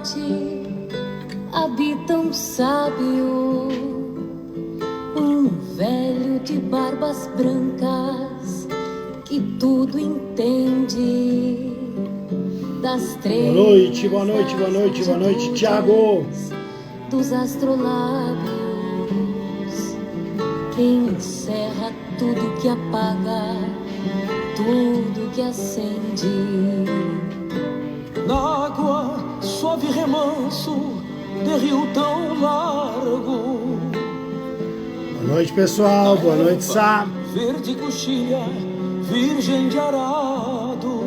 mate habita um sábio, um velho de barbas brancas que tudo entende das três. Boa noite, boa noite, boa noite, boa noite, Thiago. Dos astrolábios, encerra tudo que apaga, tudo que acende. Na água, suave remanso de rio tão largo. Boa noite, pessoal, boa noite, Sá. Verde coxilha, virgem de arado.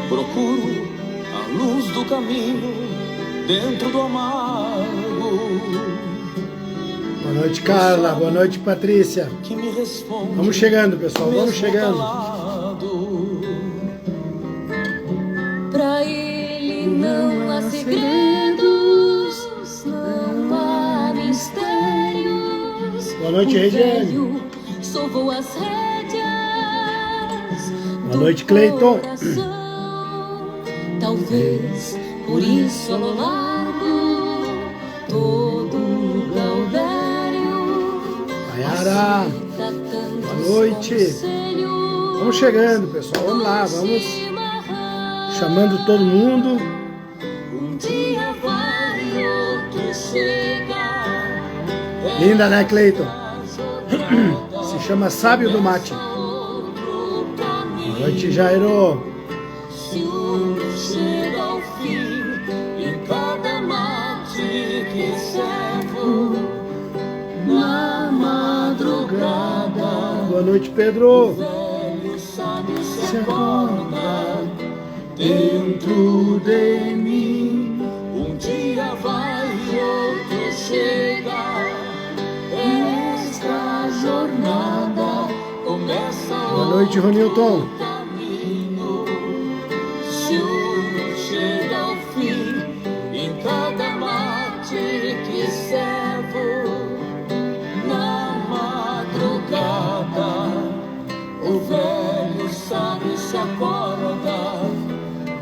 Procuro a luz do caminho dentro do amargo. Boa noite, Carla, boa noite, Patrícia. Que me responde. Vamos chegando, pessoal, vamos chegando. Pra ele não há segredos, não há mistérios. Boa noite, Regiane. Sovou as rédeas. Boa noite, Cleiton. Talvez por isso ao largo todo Gaudério. Maiara, boa noite. Vamos chegando, pessoal, vamos lá, vamos chamando todo mundo. Um dia vai, outro chega. Linda, né, Cleiton? Se chama Sábio do Mate. Boa noite, Jairo. Se um chega ao fim, e cada mate que servo na madrugada. Boa noite, Pedro. Velho sábio Se acorda dentro de mim. Um dia vai, outro chega. Esta jornada começa. Boa noite, Ronilton. Se um chega ao fim, em cada mate que servo na madrugada, o velho sábio se acorda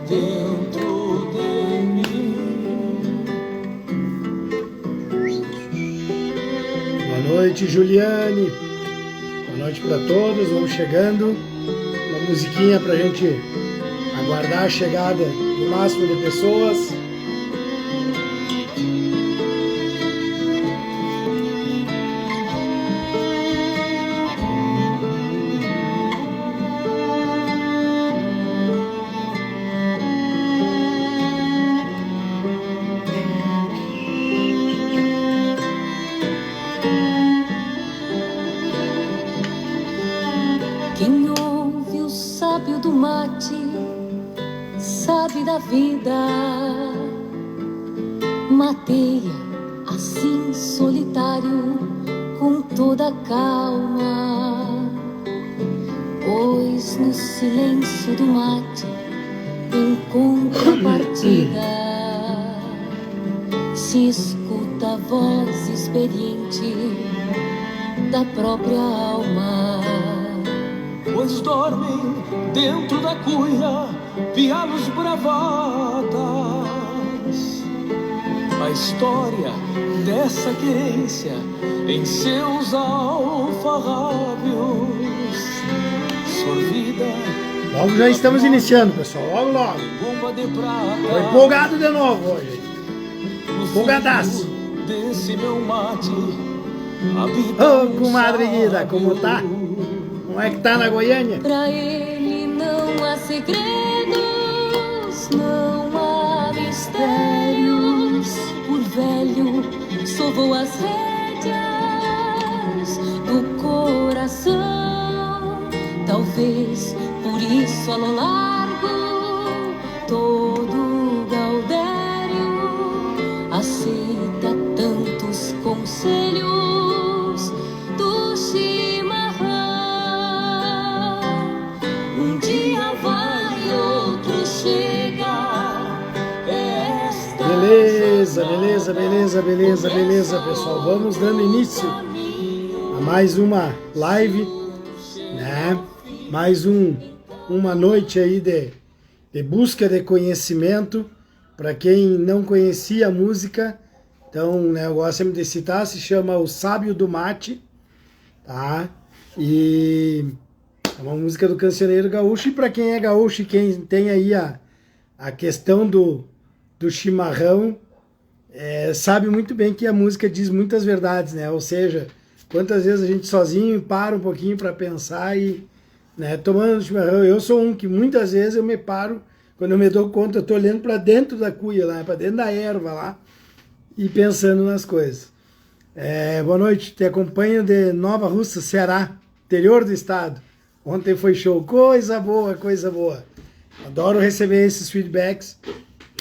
dentro de mim. Boa noite, Juliane. Boa noite para todos. Vamos chegando. Uma musiquinha pra gente aguardar a chegada do máximo de pessoas. Quem ouve o sábio do mate sabe da vida, mateia assim solitário com toda calma, pois no silêncio do mate encontra a partida, se escuta a voz experiente da própria alma. pois dormem dentro da cuia pialos bravatas. A história dessa querência em seus alfarrábios, sorvida. Logo já estamos iniciando, pessoal. Logo, logo. Bomba de prata. Tô empolgado de novo hoje. Empolgadaço. Desse meu mate. Ô, comadre Guida, como tá? Como é que tá na Goiânia? Pra ele não há segredos, não há mistérios. Por velho sovou as rédeas do coração. Talvez por isso ao largo todo Gaudério aceita tantos conselhos do chimarrão. Um dia vai, outro chega. Beleza, beleza, beleza, beleza, beleza, pessoal. Vamos dando início a mais uma live, né? Mais uma noite aí de busca de conhecimento. Para quem não conhecia a música, então, né, eu gosto sempre de citar, se chama O Sábio do Mate, tá? E é uma música do cancioneiro gaúcho, e para quem é gaúcho e quem tem aí a questão do chimarrão, sabe muito bem que a música diz muitas verdades, né? Ou seja, quantas vezes a gente sozinho para um pouquinho para pensar e, né, tomando chimarrão. Eu sou um que muitas vezes eu me paro, quando eu me dou conta, eu tô olhando para dentro da cuia lá, para dentro da erva lá, e pensando nas coisas. Boa noite, te acompanho de Nova Russa, Ceará, interior do estado. Ontem foi show, coisa boa, coisa boa. Adoro receber esses feedbacks,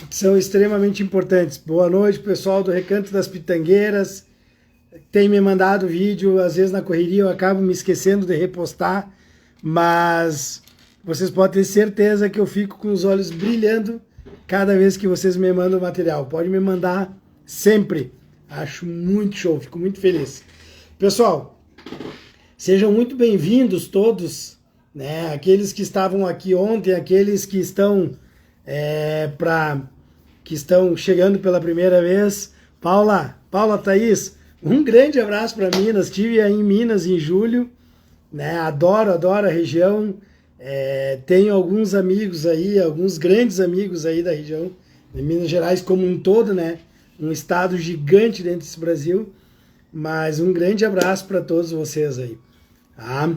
que são extremamente importantes. Boa noite, pessoal do Recanto das Pitangueiras. Tem me mandado vídeo, às vezes na correria eu acabo me esquecendo de repostar, mas vocês podem ter certeza que eu fico com os olhos brilhando cada vez que vocês me mandam material. Pode me mandar sempre. Acho muito show, fico muito feliz. Pessoal, sejam muito bem-vindos todos, né? Aqueles que estavam aqui ontem, aqueles que estão que estão chegando pela primeira vez. Paula, Thaís, um grande abraço para Minas. Estive aí em Minas em julho, né? Adoro a região. Tenho alguns amigos aí, alguns grandes amigos aí da região de Minas Gerais como um todo, né? Um estado gigante dentro desse Brasil, mas um grande abraço para todos vocês aí. Tá?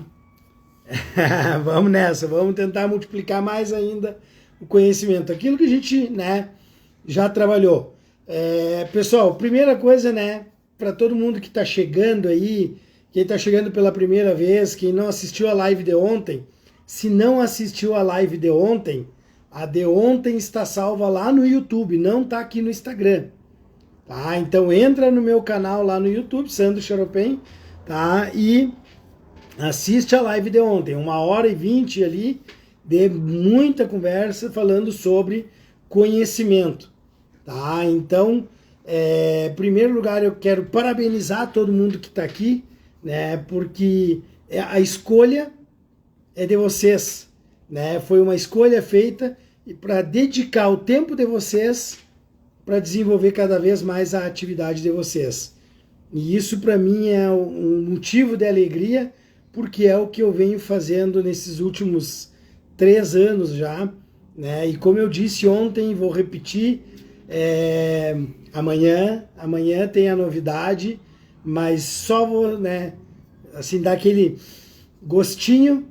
Vamos nessa, vamos tentar multiplicar mais ainda o conhecimento, aquilo que a gente, né, já trabalhou. Pessoal, primeira coisa, né, para todo mundo que está chegando aí, quem está chegando pela primeira vez, quem não assistiu a live de ontem, se não assistiu a live de ontem, a de ontem está salva lá no YouTube, não está aqui no Instagram. Tá? Então entra no meu canal lá no YouTube, Sandro Charopem, tá? E assiste a live de ontem, 1h20 ali, de muita conversa falando sobre conhecimento. Tá? Então, em primeiro lugar, eu quero parabenizar todo mundo que está aqui, né? Porque a escolha é de vocês, né? Foi uma escolha feita para dedicar o tempo de vocês para desenvolver cada vez mais a atividade de vocês. E isso para mim é um motivo de alegria, porque é o que eu venho fazendo nesses últimos 3 anos já, né? E como eu disse ontem, vou repetir, amanhã tem a novidade, mas só vou, né, assim, dar aquele gostinho.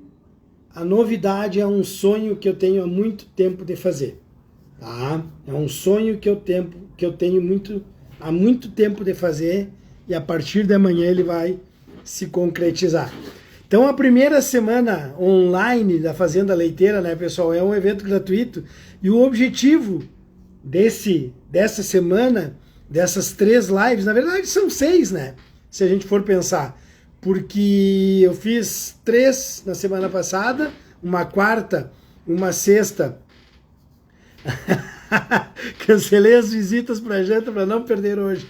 A novidade é um sonho que eu tenho há muito tempo de fazer. Tá? É um sonho que eu tenho há muito tempo de fazer, e a partir de amanhã ele vai se concretizar. Então a primeira semana online da Fazenda Leiteira, né, pessoal, é um evento gratuito, e o objetivo dessa semana, dessas 3 lives, na verdade são 6, né, se a gente for pensar, porque eu fiz 3 na semana passada, uma quarta, uma sexta. Cancelei as visitas para janta para não perder hoje.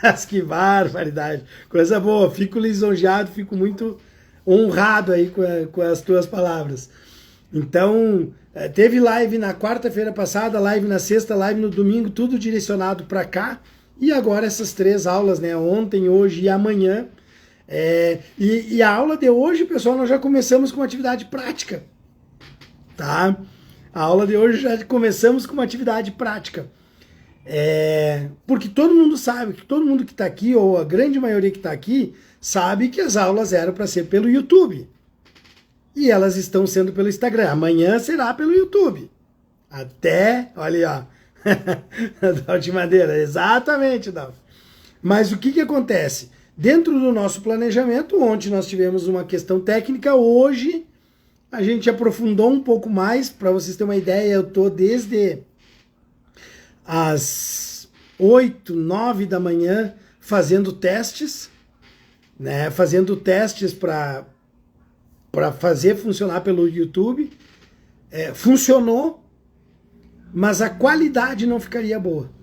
Mas que barbaridade, coisa boa, fico lisonjeado, fico muito honrado aí com as tuas palavras. Então, teve live na quarta-feira passada, live na sexta, live no domingo, tudo direcionado para cá, e agora essas 3 aulas, né, ontem, hoje e amanhã. E a aula de hoje, pessoal, nós já começamos com uma atividade prática, tá? A aula de hoje já começamos com uma atividade prática. Porque todo mundo sabe, que todo mundo que está aqui, ou a grande maioria que está aqui, sabe que as aulas eram para ser pelo YouTube. E elas estão sendo pelo Instagram. Amanhã será pelo YouTube. Até, olha aí, ó. Dalti Madeira, exatamente, Dalti. Mas o que acontece? Dentro do nosso planejamento, ontem nós tivemos uma questão técnica, hoje a gente aprofundou um pouco mais. Para vocês terem uma ideia, eu estou desde às 8, 9 da manhã fazendo testes, né? Fazendo testes para fazer funcionar pelo YouTube. Funcionou, mas a qualidade não ficaria boa.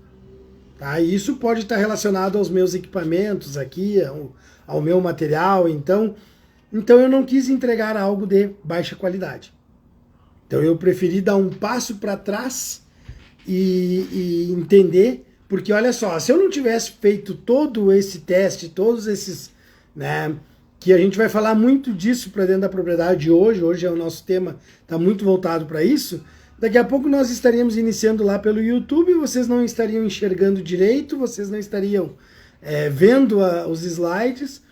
Tá? E isso pode estar relacionado aos meus equipamentos aqui, ao meu material, então eu não quis entregar algo de baixa qualidade. Então eu preferi dar um passo para trás e entender, porque olha só, se eu não tivesse feito todo esse teste, todos esses, né, que a gente vai falar muito disso para dentro da propriedade hoje é o nosso tema, está muito voltado para isso, daqui a pouco nós estaríamos iniciando lá pelo YouTube, vocês não estariam enxergando direito, vocês não estariam vendo os slides,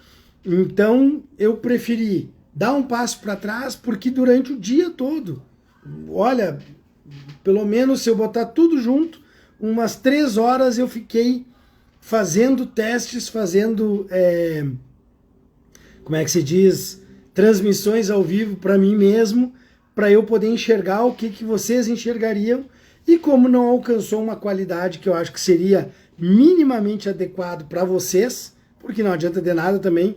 então eu preferi dar um passo para trás, porque durante o dia todo, olha, pelo menos se eu botar tudo junto, umas 3 horas eu fiquei fazendo testes, fazendo, como é que se diz, transmissões ao vivo para mim mesmo, para eu poder enxergar o que vocês enxergariam, e como não alcançou uma qualidade que eu acho que seria minimamente adequado para vocês, porque não adianta de nada também,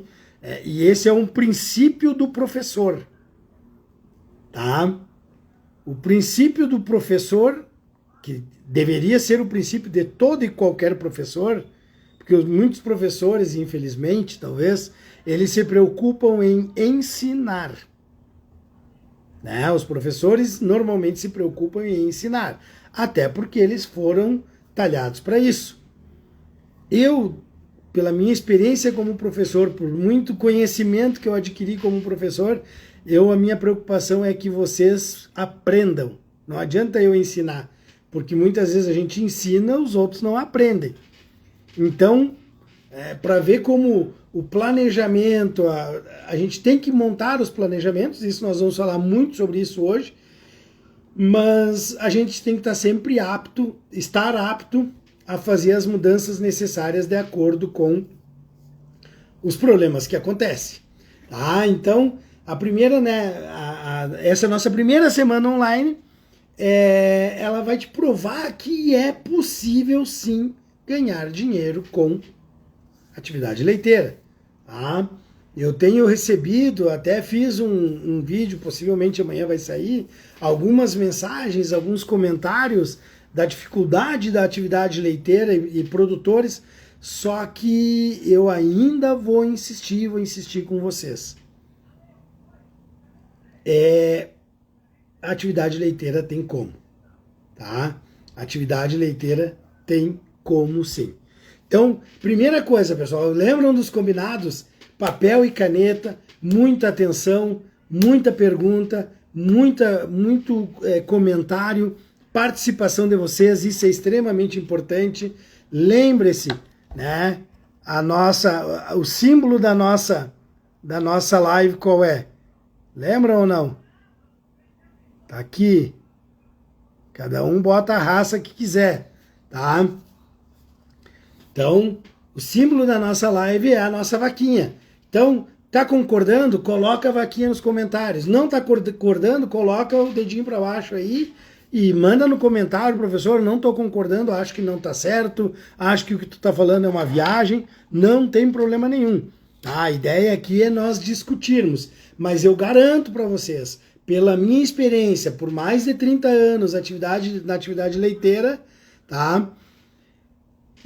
e esse é um princípio do professor, tá? O princípio do professor, que deveria ser o princípio de todo e qualquer professor, porque muitos professores, infelizmente, talvez, eles se preocupam em ensinar. Né? Os professores normalmente se preocupam em ensinar, até porque eles foram talhados para isso. Eu, pela minha experiência como professor, por muito conhecimento que eu adquiri como professor, a minha preocupação é que vocês aprendam. Não adianta eu ensinar, porque muitas vezes a gente ensina, os outros não aprendem. Então, para ver como o planejamento, a gente tem que montar os planejamentos, isso nós vamos falar muito sobre isso hoje, mas a gente tem que estar sempre estar apto a fazer as mudanças necessárias de acordo com os problemas que acontecem. Tá? Então, a primeira, né, essa nossa primeira semana online, ela vai te provar que é possível sim ganhar dinheiro com atividade leiteira. Tá? Eu tenho recebido, até fiz um vídeo, possivelmente amanhã vai sair, algumas mensagens, alguns comentários da dificuldade da atividade leiteira e produtores, só que eu ainda vou insistir com vocês. A atividade leiteira tem como, tá? A atividade leiteira tem como sim. Então, primeira coisa, pessoal, lembram dos combinados? Papel e caneta, muita atenção, muita pergunta, muito comentário, participação de vocês, isso é extremamente importante. Lembre-se, né? O símbolo da nossa live qual é? Lembram ou não? Tá aqui. Cada um bota a raça que quiser, tá? Então, o símbolo da nossa live é a nossa vaquinha. Então, tá concordando? Coloca a vaquinha nos comentários. Não tá concordando? Coloca o dedinho para baixo aí e manda no comentário, professor, não tô concordando, acho que não tá certo, acho que o que tu tá falando é uma viagem. Não tem problema nenhum. A ideia aqui é nós discutirmos. Mas eu garanto para vocês, pela minha experiência, por mais de 30 anos na atividade leiteira, tá?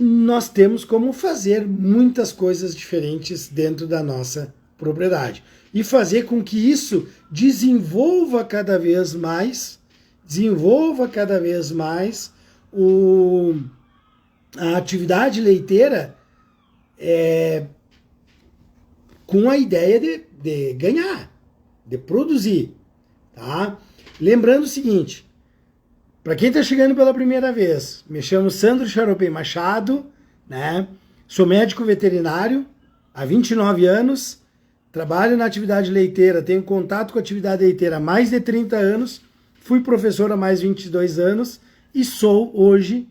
Nós temos como fazer muitas coisas diferentes dentro da nossa propriedade. E fazer com que isso desenvolva cada vez mais a atividade leiteira com a ideia de ganhar, de produzir, tá? Lembrando o seguinte, para quem está chegando pela primeira vez, me chamo Sandro Charopem Machado, né? Sou médico veterinário há 29 anos, trabalho na atividade leiteira, tenho contato com a atividade leiteira há mais de 30 anos, fui professor há mais de 22 anos e sou hoje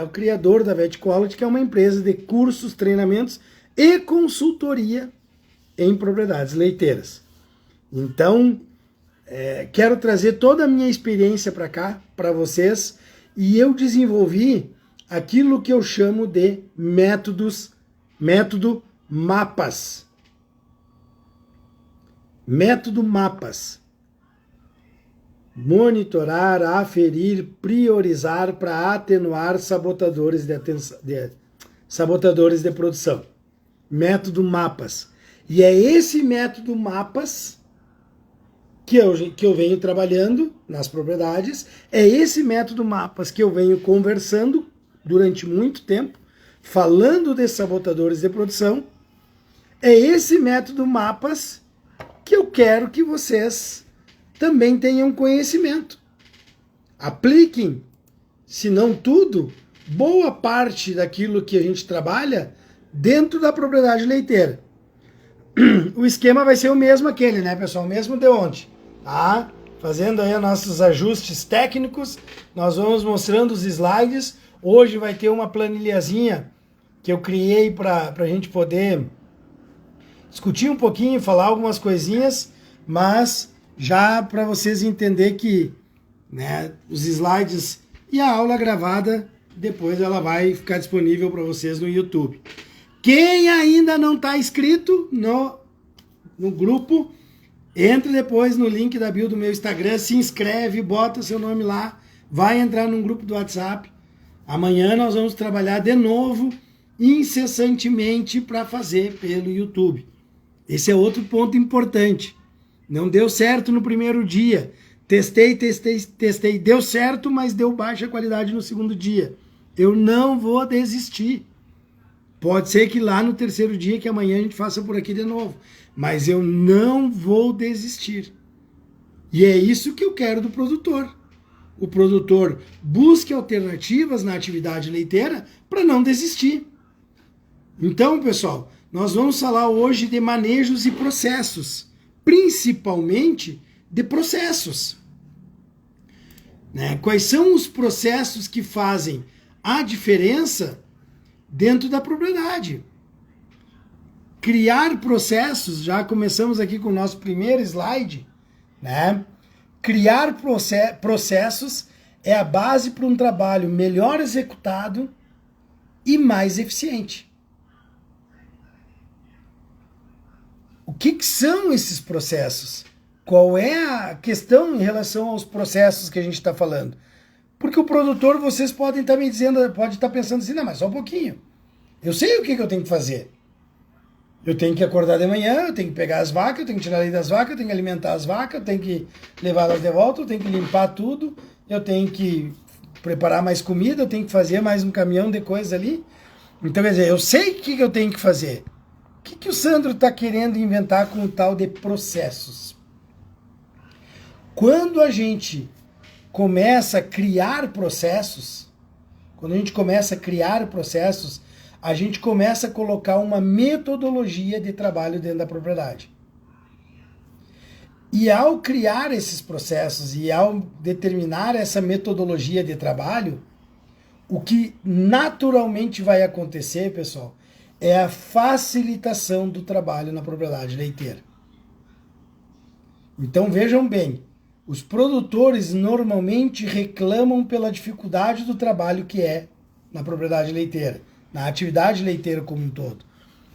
o criador da VetQuality, que é uma empresa de cursos, treinamentos e consultoria em propriedades leiteiras. Então, quero trazer toda a minha experiência para cá, para vocês, e eu desenvolvi aquilo que eu chamo de método MAPAS. Método MAPAS. Monitorar, aferir, priorizar para atenuar sabotadores de produção. Método MAPAS. E é esse método MAPAS que eu venho trabalhando nas propriedades, é esse método mapas que eu venho conversando durante muito tempo, falando de sabotadores de produção, é esse método mapas que eu quero que vocês também tenham conhecimento. Apliquem, se não tudo, boa parte daquilo que a gente trabalha dentro da propriedade leiteira. O esquema vai ser o mesmo aquele, né, pessoal? O mesmo de ontem, tá? Fazendo aí nossos ajustes técnicos, nós vamos mostrando os slides. Hoje vai ter uma planilhazinha que eu criei para a gente poder discutir um pouquinho, falar algumas coisinhas, mas já para vocês entenderem que, né, os slides e a aula gravada, depois ela vai ficar disponível para vocês no YouTube. Quem ainda não está inscrito no grupo, entra depois no link da bio do meu Instagram, se inscreve, bota seu nome lá, vai entrar num grupo do WhatsApp. Amanhã nós vamos trabalhar de novo, incessantemente, para fazer pelo YouTube. Esse é outro ponto importante. Não deu certo no primeiro dia. Testei. Deu certo, mas deu baixa qualidade no segundo dia. Eu não vou desistir. Pode ser que lá no terceiro dia, que amanhã a gente faça por aqui de novo. Mas eu não vou desistir. E é isso que eu quero do produtor. O produtor busque alternativas na atividade leiteira para não desistir. Então, pessoal, nós vamos falar hoje de manejos e processos. Principalmente de processos. Né? Quais são os processos que fazem a diferença dentro da propriedade? Criar processos, já começamos aqui com o nosso primeiro slide, né? Criar processos é a base para um trabalho melhor executado e mais eficiente. O que são esses processos? Qual é a questão em relação aos processos que a gente está falando? Porque o produtor, vocês podem estar me dizendo, pode estar pensando assim, não, mas só um pouquinho. Eu sei o que eu tenho que fazer. Eu tenho que acordar de manhã, eu tenho que pegar as vacas, eu tenho que tirar leite das vacas, eu tenho que alimentar as vacas, eu tenho que levá-las de volta, eu tenho que limpar tudo, eu tenho que preparar mais comida, eu tenho que fazer mais um caminhão de coisas ali. Então, quer dizer, eu sei o que eu tenho que fazer. O que o Sandro está querendo inventar com o tal de processos? Quando a gente começa a criar processos, a gente começa a colocar uma metodologia de trabalho dentro da propriedade. E ao criar esses processos e ao determinar essa metodologia de trabalho, o que naturalmente vai acontecer, pessoal, é a facilitação do trabalho na propriedade leiteira. Então vejam bem, os produtores normalmente reclamam pela dificuldade do trabalho que é na propriedade leiteira, na atividade leiteira como um todo,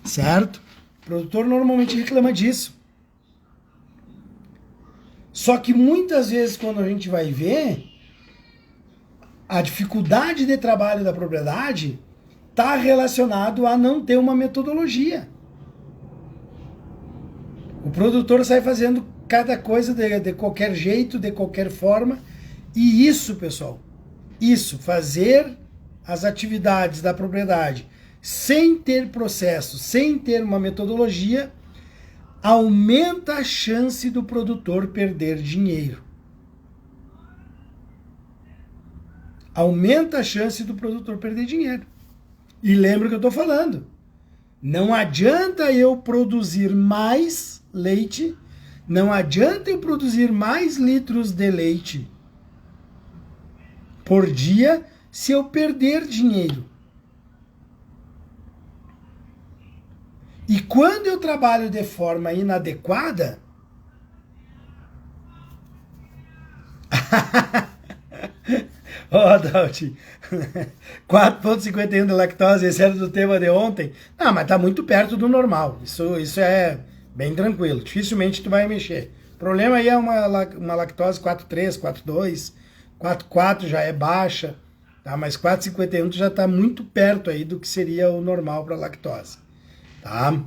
certo? O produtor normalmente reclama disso. Só que muitas vezes quando a gente vai ver, a dificuldade de trabalho da propriedade está relacionado a não ter uma metodologia. O produtor sai fazendo cada coisa de qualquer jeito, de qualquer forma, e isso, pessoal, fazer as atividades da propriedade sem ter processo, sem ter uma metodologia, aumenta a chance do produtor perder dinheiro. Aumenta a chance do produtor perder dinheiro. E lembra o que eu estou falando. Não adianta eu produzir mais leite, não adianta eu produzir mais litros de leite por dia se eu perder dinheiro. E quando eu trabalho de forma inadequada, Dalti, 4,51 de lactose, esse era do tema de ontem. Não, mas tá muito perto do normal. Isso é bem tranquilo. Dificilmente tu vai mexer. O problema aí é uma lactose 4,3, 4,2, 4,4 já é baixa, tá? Mas 4,51 tu já tá muito perto aí do que seria o normal para lactose, tá?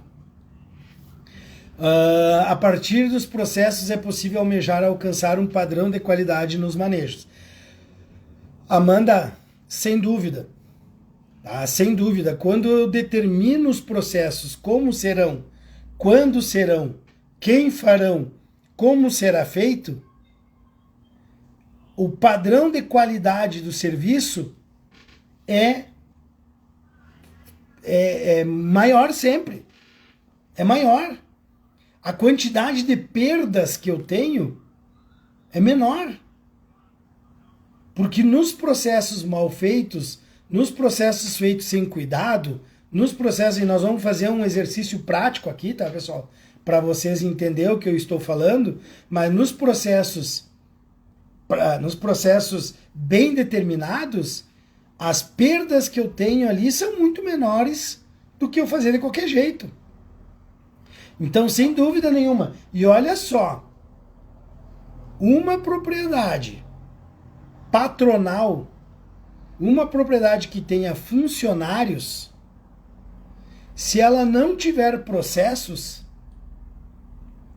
A partir dos processos é possível almejar alcançar um padrão de qualidade nos manejos. Amanda, sem dúvida. Tá? Sem dúvida. Quando eu determino os processos, como serão, quando serão, quem farão, como será feito, o padrão de qualidade do serviço é maior sempre. É maior. A quantidade de perdas que eu tenho é menor. Porque nos processos mal feitos, nos processos feitos sem cuidado, nos processos, e nós vamos fazer um exercício prático aqui, tá, pessoal? Para vocês entenderem o que eu estou falando, mas nos processos bem determinados, as perdas que eu tenho ali são muito menores do que eu fazer de qualquer jeito. Então, sem dúvida nenhuma. E olha só, uma propriedade patronal, uma propriedade que tenha funcionários, se ela não tiver processos,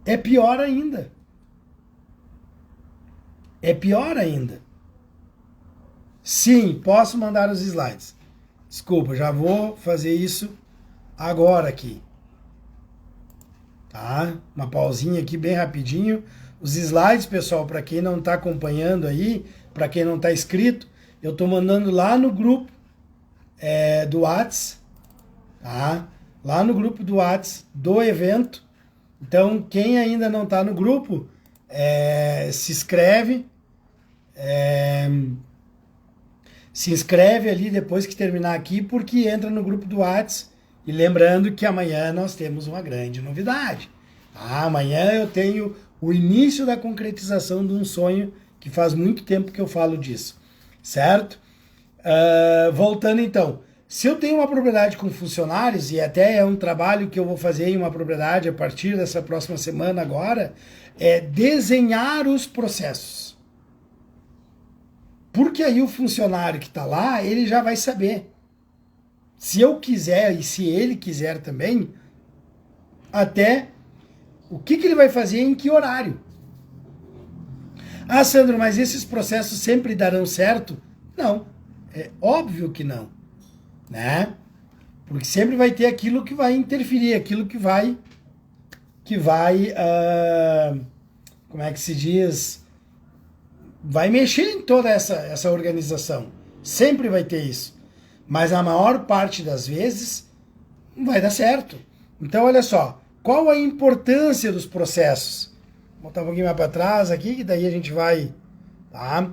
é pior ainda. É pior ainda. Sim, posso mandar os slides. Desculpa, já vou fazer isso agora aqui. Tá? Uma pausinha aqui bem rapidinho. Os slides, pessoal, para quem não está acompanhando aí, para quem não está inscrito, eu estou mandando lá no grupo do Whats, tá? Lá no grupo do Whats do evento. Então, quem ainda não está no grupo, se inscreve. Se inscreve ali depois que terminar aqui, porque entra no grupo do Whats. E lembrando que amanhã nós temos uma grande novidade. Tá? Amanhã eu tenho o início da concretização de um sonho que faz muito tempo que eu falo disso. Certo? Voltando então. Se eu tenho uma propriedade com funcionários, e até é um trabalho que eu vou fazer em uma propriedade a partir dessa próxima semana agora, é desenhar os processos. Porque aí o funcionário que está lá, ele já vai saber. Se eu quiser e se ele quiser também, até o que ele vai fazer em que horário. Ah, Sandro, mas esses processos sempre darão certo? Não, é óbvio que não, né? Porque sempre vai ter aquilo que vai interferir, aquilo que vai, como é que se diz, vai mexer em toda essa organização. Sempre vai ter isso. Mas a maior parte das vezes não vai dar certo. Então, olha só, qual a importância dos processos? Vou botar um pouquinho mais para trás aqui, que daí a gente vai, tá,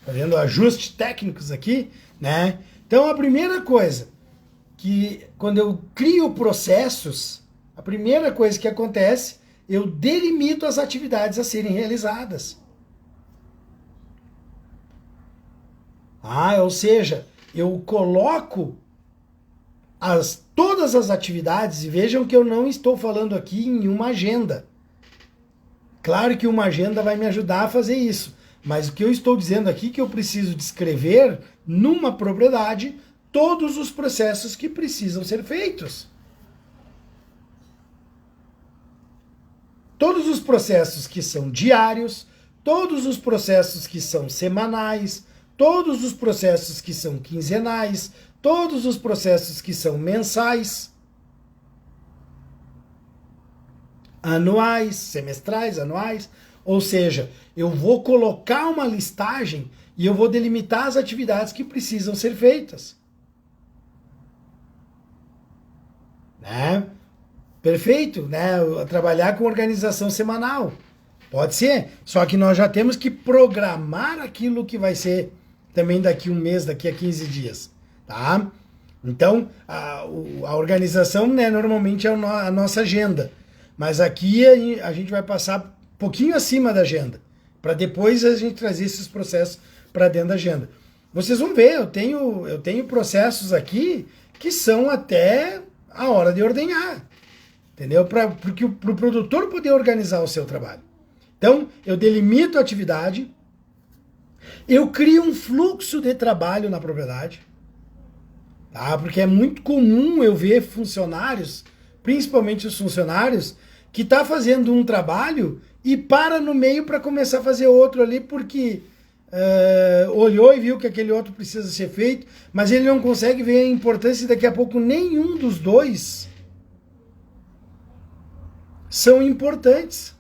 fazendo ajustes técnicos aqui, né? Então, a primeira coisa, que quando eu crio processos, a primeira coisa que acontece, eu delimito as atividades a serem realizadas. Ou seja, eu coloco todas as atividades, e vejam que eu não estou falando aqui em uma agenda. Claro que uma agenda vai me ajudar a fazer isso, mas o que eu estou dizendo aqui é que eu preciso descrever numa propriedade todos os processos que precisam ser feitos. Todos os processos que são diários, todos os processos que são semanais, todos os processos que são quinzenais, todos os processos que são mensais, anuais, semestrais, anuais. Ou seja, eu vou colocar uma listagem e eu vou delimitar as atividades que precisam ser feitas. Né? Perfeito, né? Trabalhar com organização semanal. Pode ser, só que nós já temos que programar aquilo que vai ser também daqui um mês, daqui a 15 dias, tá? Então, a organização, né, normalmente é a nossa agenda, mas aqui a gente vai passar um pouquinho acima da agenda, para depois a gente trazer esses processos para dentro da agenda. Vocês vão ver, eu tenho processos aqui que são até a hora de ordenhar, entendeu? Para o produtor poder organizar o seu trabalho. Então, eu delimito a atividade, eu crio um fluxo de trabalho na propriedade, tá? Porque é muito comum eu ver funcionários, principalmente os funcionários, que está fazendo um trabalho e para no meio para começar a fazer outro ali, porque olhou e viu que aquele outro precisa ser feito, mas ele não consegue ver a importância e daqui a pouco nenhum dos dois são importantes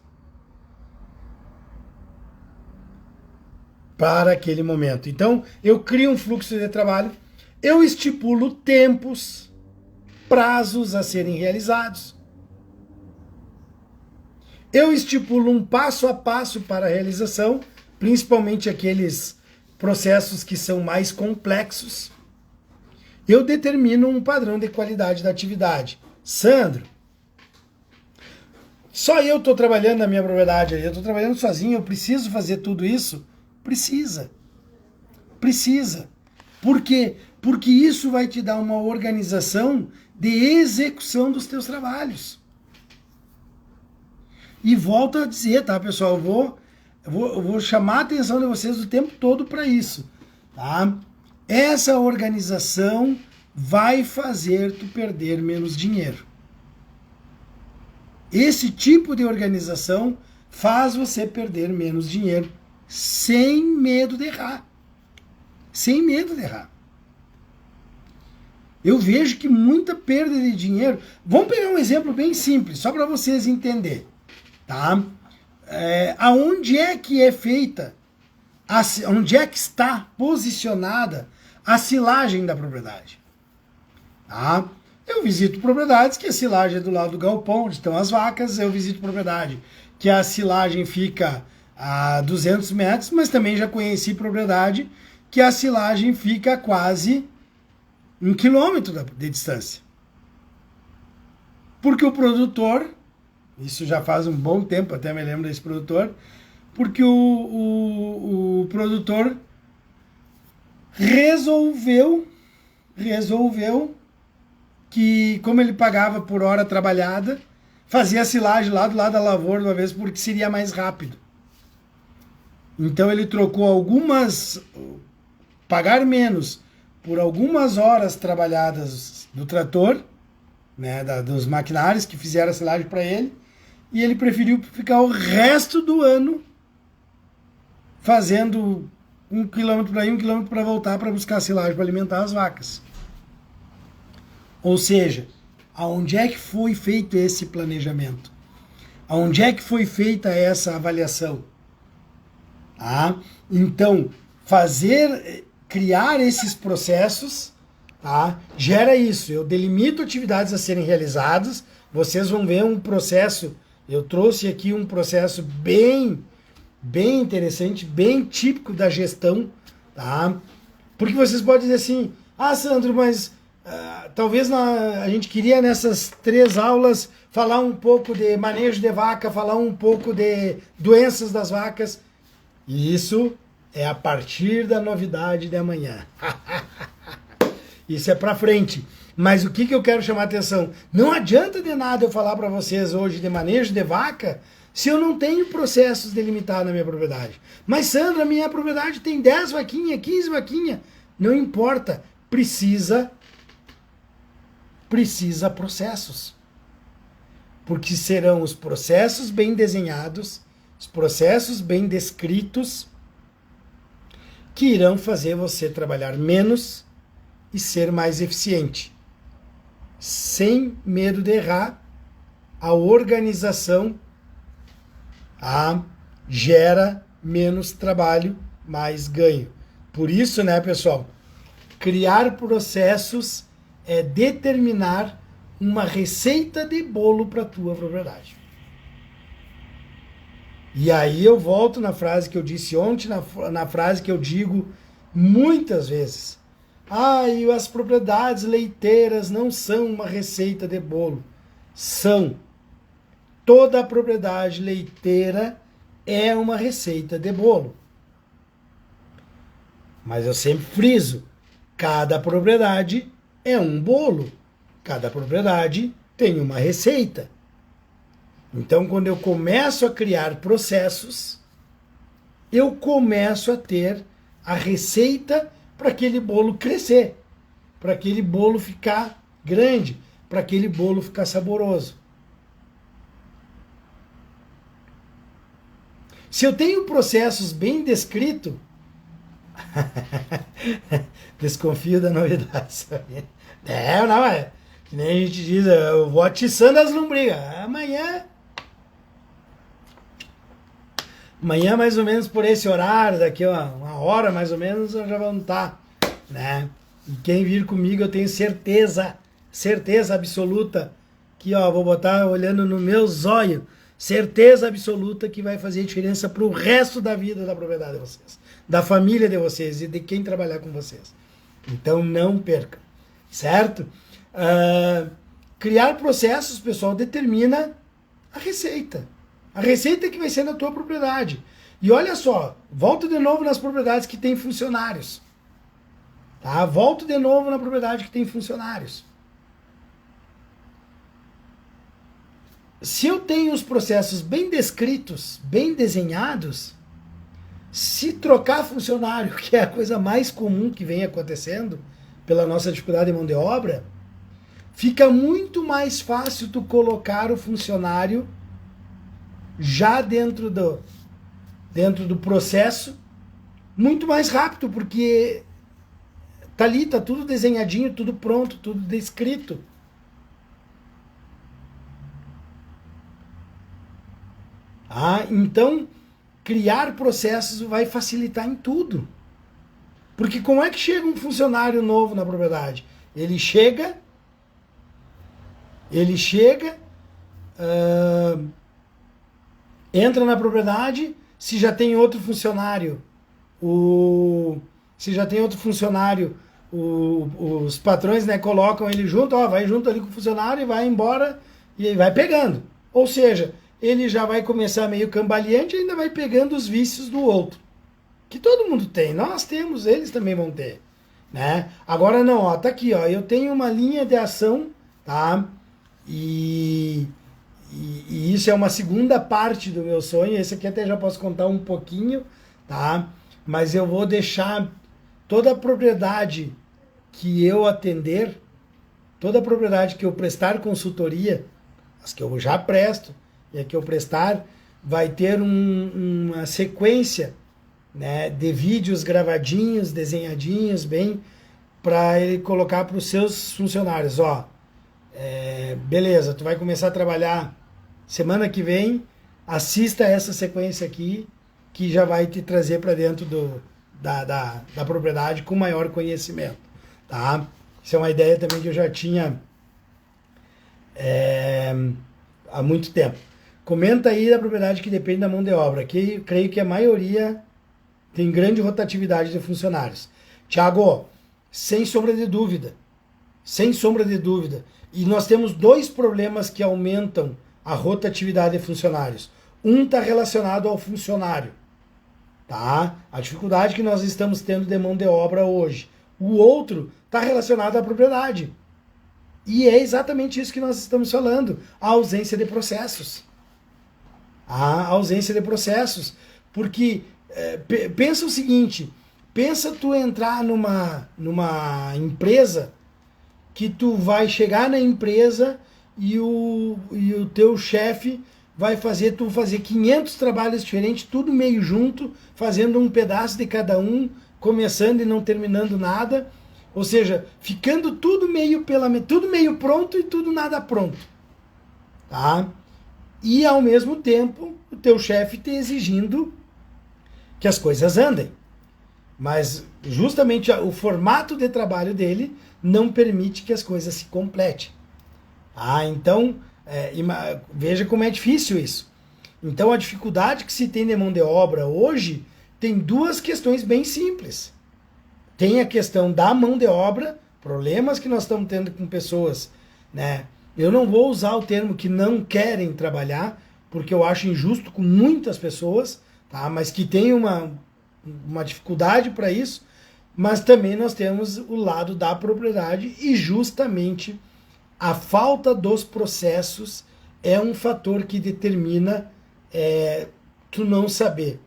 para aquele momento. Então, eu crio um fluxo de trabalho, eu estipulo tempos, prazos a serem realizados. Eu estipulo um passo a passo para a realização, principalmente aqueles processos que são mais complexos. Eu determino um padrão de qualidade da atividade. Sandro, só eu estou trabalhando na minha propriedade, eu estou trabalhando sozinho, eu preciso fazer tudo isso? Precisa. Precisa. Por quê? Porque isso vai te dar uma organização de execução dos teus trabalhos. E volto a dizer, tá, pessoal? Eu vou chamar a atenção de vocês o tempo todo para isso, tá? Essa organização vai fazer tu perder menos dinheiro. Esse tipo de organização faz você perder menos dinheiro sem medo de errar. Sem medo de errar. Eu vejo que muita perda de dinheiro... Vamos pegar um exemplo bem simples, só para vocês entenderem. Tá? Aonde é que é feita, onde é que está posicionada a silagem da propriedade? Tá? Eu visito propriedades que a silagem é do lado do galpão, onde estão as vacas. Eu visito propriedade que a silagem fica a 200 metros, mas também já conheci propriedade que a silagem fica a quase 1 quilômetro de distância. Porque o produtor, isso já faz um bom tempo, até me lembro desse produtor, porque o produtor resolveu que, como ele pagava por hora trabalhada, fazia a silagem lá do lado da lavoura de uma vez, porque seria mais rápido. Então ele trocou pagar menos por algumas horas trabalhadas do trator, né, dos maquinários que fizeram a silagem para ele, e ele preferiu ficar o resto do ano fazendo 1 quilômetro para ir, 1 quilômetro para voltar para buscar a silagem para alimentar as vacas. Ou seja, aonde é que foi feito esse planejamento? Aonde é que foi feita essa avaliação? Tá? Então, criar esses processos, tá? Gera isso. Eu delimito atividades a serem realizadas. Vocês vão ver um processo. Eu trouxe aqui um processo bem interessante, bem típico da gestão, tá? Porque vocês podem dizer assim: ah, Sandro, mas talvez a gente queria nessas 3 aulas falar um pouco de manejo de vaca, falar um pouco de doenças das vacas. E isso é a partir da novidade de amanhã. Isso é para frente. Mas o que eu quero chamar a atenção? Não adianta de nada eu falar para vocês hoje de manejo de vaca se eu não tenho processos delimitados na minha propriedade. Mas, Sandra, a minha propriedade tem 10 vaquinhas, 15 vaquinhas. Não importa. Precisa processos. Porque serão os processos bem desenhados, os processos bem descritos, que irão fazer você trabalhar menos e ser mais eficiente. Sem medo de errar, a organização gera menos trabalho, mais ganho. Por isso, né, pessoal, criar processos é determinar uma receita de bolo para a tua propriedade. E aí eu volto na frase que eu disse ontem, na frase que eu digo muitas vezes. E as propriedades leiteiras não são uma receita de bolo. São. Toda a propriedade leiteira é uma receita de bolo. Mas eu sempre friso, cada propriedade é um bolo. Cada propriedade tem uma receita. Então, quando eu começo a criar processos, eu começo a ter a receita para aquele bolo crescer, para aquele bolo ficar grande, para aquele bolo ficar saboroso. Se eu tenho processos bem descritos, desconfio da novidade. Não, é. Que nem a gente diz, eu vou atiçando as lombrigas. Amanhã, mais ou menos por esse horário, daqui uma hora mais ou menos, já vamos estar, né? E quem vir comigo, eu tenho certeza absoluta, que vou botar olhando no meu zóio, certeza absoluta que vai fazer diferença pro resto da vida da propriedade de vocês, da família de vocês e de quem trabalhar com vocês. Então não percam, certo? Criar processos, pessoal, determina a receita. A receita que vai ser na tua propriedade. E olha só, volto de novo nas propriedades que tem funcionários. Tá? Volto de novo na propriedade que tem funcionários. Se eu tenho os processos bem descritos, bem desenhados, se trocar funcionário, que é a coisa mais comum que vem acontecendo pela nossa dificuldade de mão de obra, fica muito mais fácil tu colocar o funcionário já dentro do processo, muito mais rápido, porque tá ali, tá tudo desenhadinho, tudo pronto, tudo descrito. Então, criar processos vai facilitar em tudo. Porque como é que chega um funcionário novo na propriedade? Ele chega, entra na propriedade, se já tem outro funcionário, os patrões, né, colocam ele junto, vai junto ali com o funcionário e vai embora e aí vai pegando. Ou seja, ele já vai começar meio cambaleante e ainda vai pegando os vícios do outro. Que todo mundo tem, nós temos, eles também vão ter, né? Agora não, tá aqui, eu tenho uma linha de ação, tá? E isso é uma segunda parte do meu sonho. Esse aqui até já posso contar um pouquinho, tá? Mas eu vou deixar toda a propriedade que eu atender, toda a propriedade que eu prestar consultoria, as que eu já presto e a que eu prestar, vai ter uma sequência, né, de vídeos gravadinhos, desenhadinhos, bem, para ele colocar para os seus funcionários. Beleza, tu vai começar a trabalhar semana que vem, assista essa sequência aqui, que já vai te trazer para dentro da propriedade com maior conhecimento, tá? Isso é uma ideia também que eu já tinha há muito tempo. Comenta aí da propriedade que depende da mão de obra, que eu creio que a maioria tem grande rotatividade de funcionários. Tiago, sem sombra de dúvida, e nós temos dois problemas que aumentam a rotatividade de funcionários. Um está relacionado ao funcionário, tá? A dificuldade que nós estamos tendo de mão de obra hoje. O outro está relacionado à propriedade. E é exatamente isso que nós estamos falando, a ausência de processos. A ausência de processos. Porque, pensa o seguinte, pensa tu entrar numa empresa, que tu vai chegar na empresa e o teu chefe vai fazer 500 trabalhos diferentes, tudo meio junto, fazendo um pedaço de cada um, começando e não terminando nada, ou seja, ficando tudo meio pronto e tudo nada pronto, tá? E ao mesmo tempo o teu chefe te exigindo que as coisas andem, mas justamente o formato de trabalho dele não permite que as coisas se completem. Então, veja como é difícil isso. Então, a dificuldade que se tem de mão de obra hoje tem duas questões bem simples. Tem a questão da mão de obra, problemas que nós estamos tendo com pessoas, né? Eu não vou usar o termo que não querem trabalhar, porque eu acho injusto com muitas pessoas, tá? Mas que tem uma dificuldade para isso. Mas também nós temos o lado da propriedade e justamente a falta dos processos é um fator que determina tu não saber.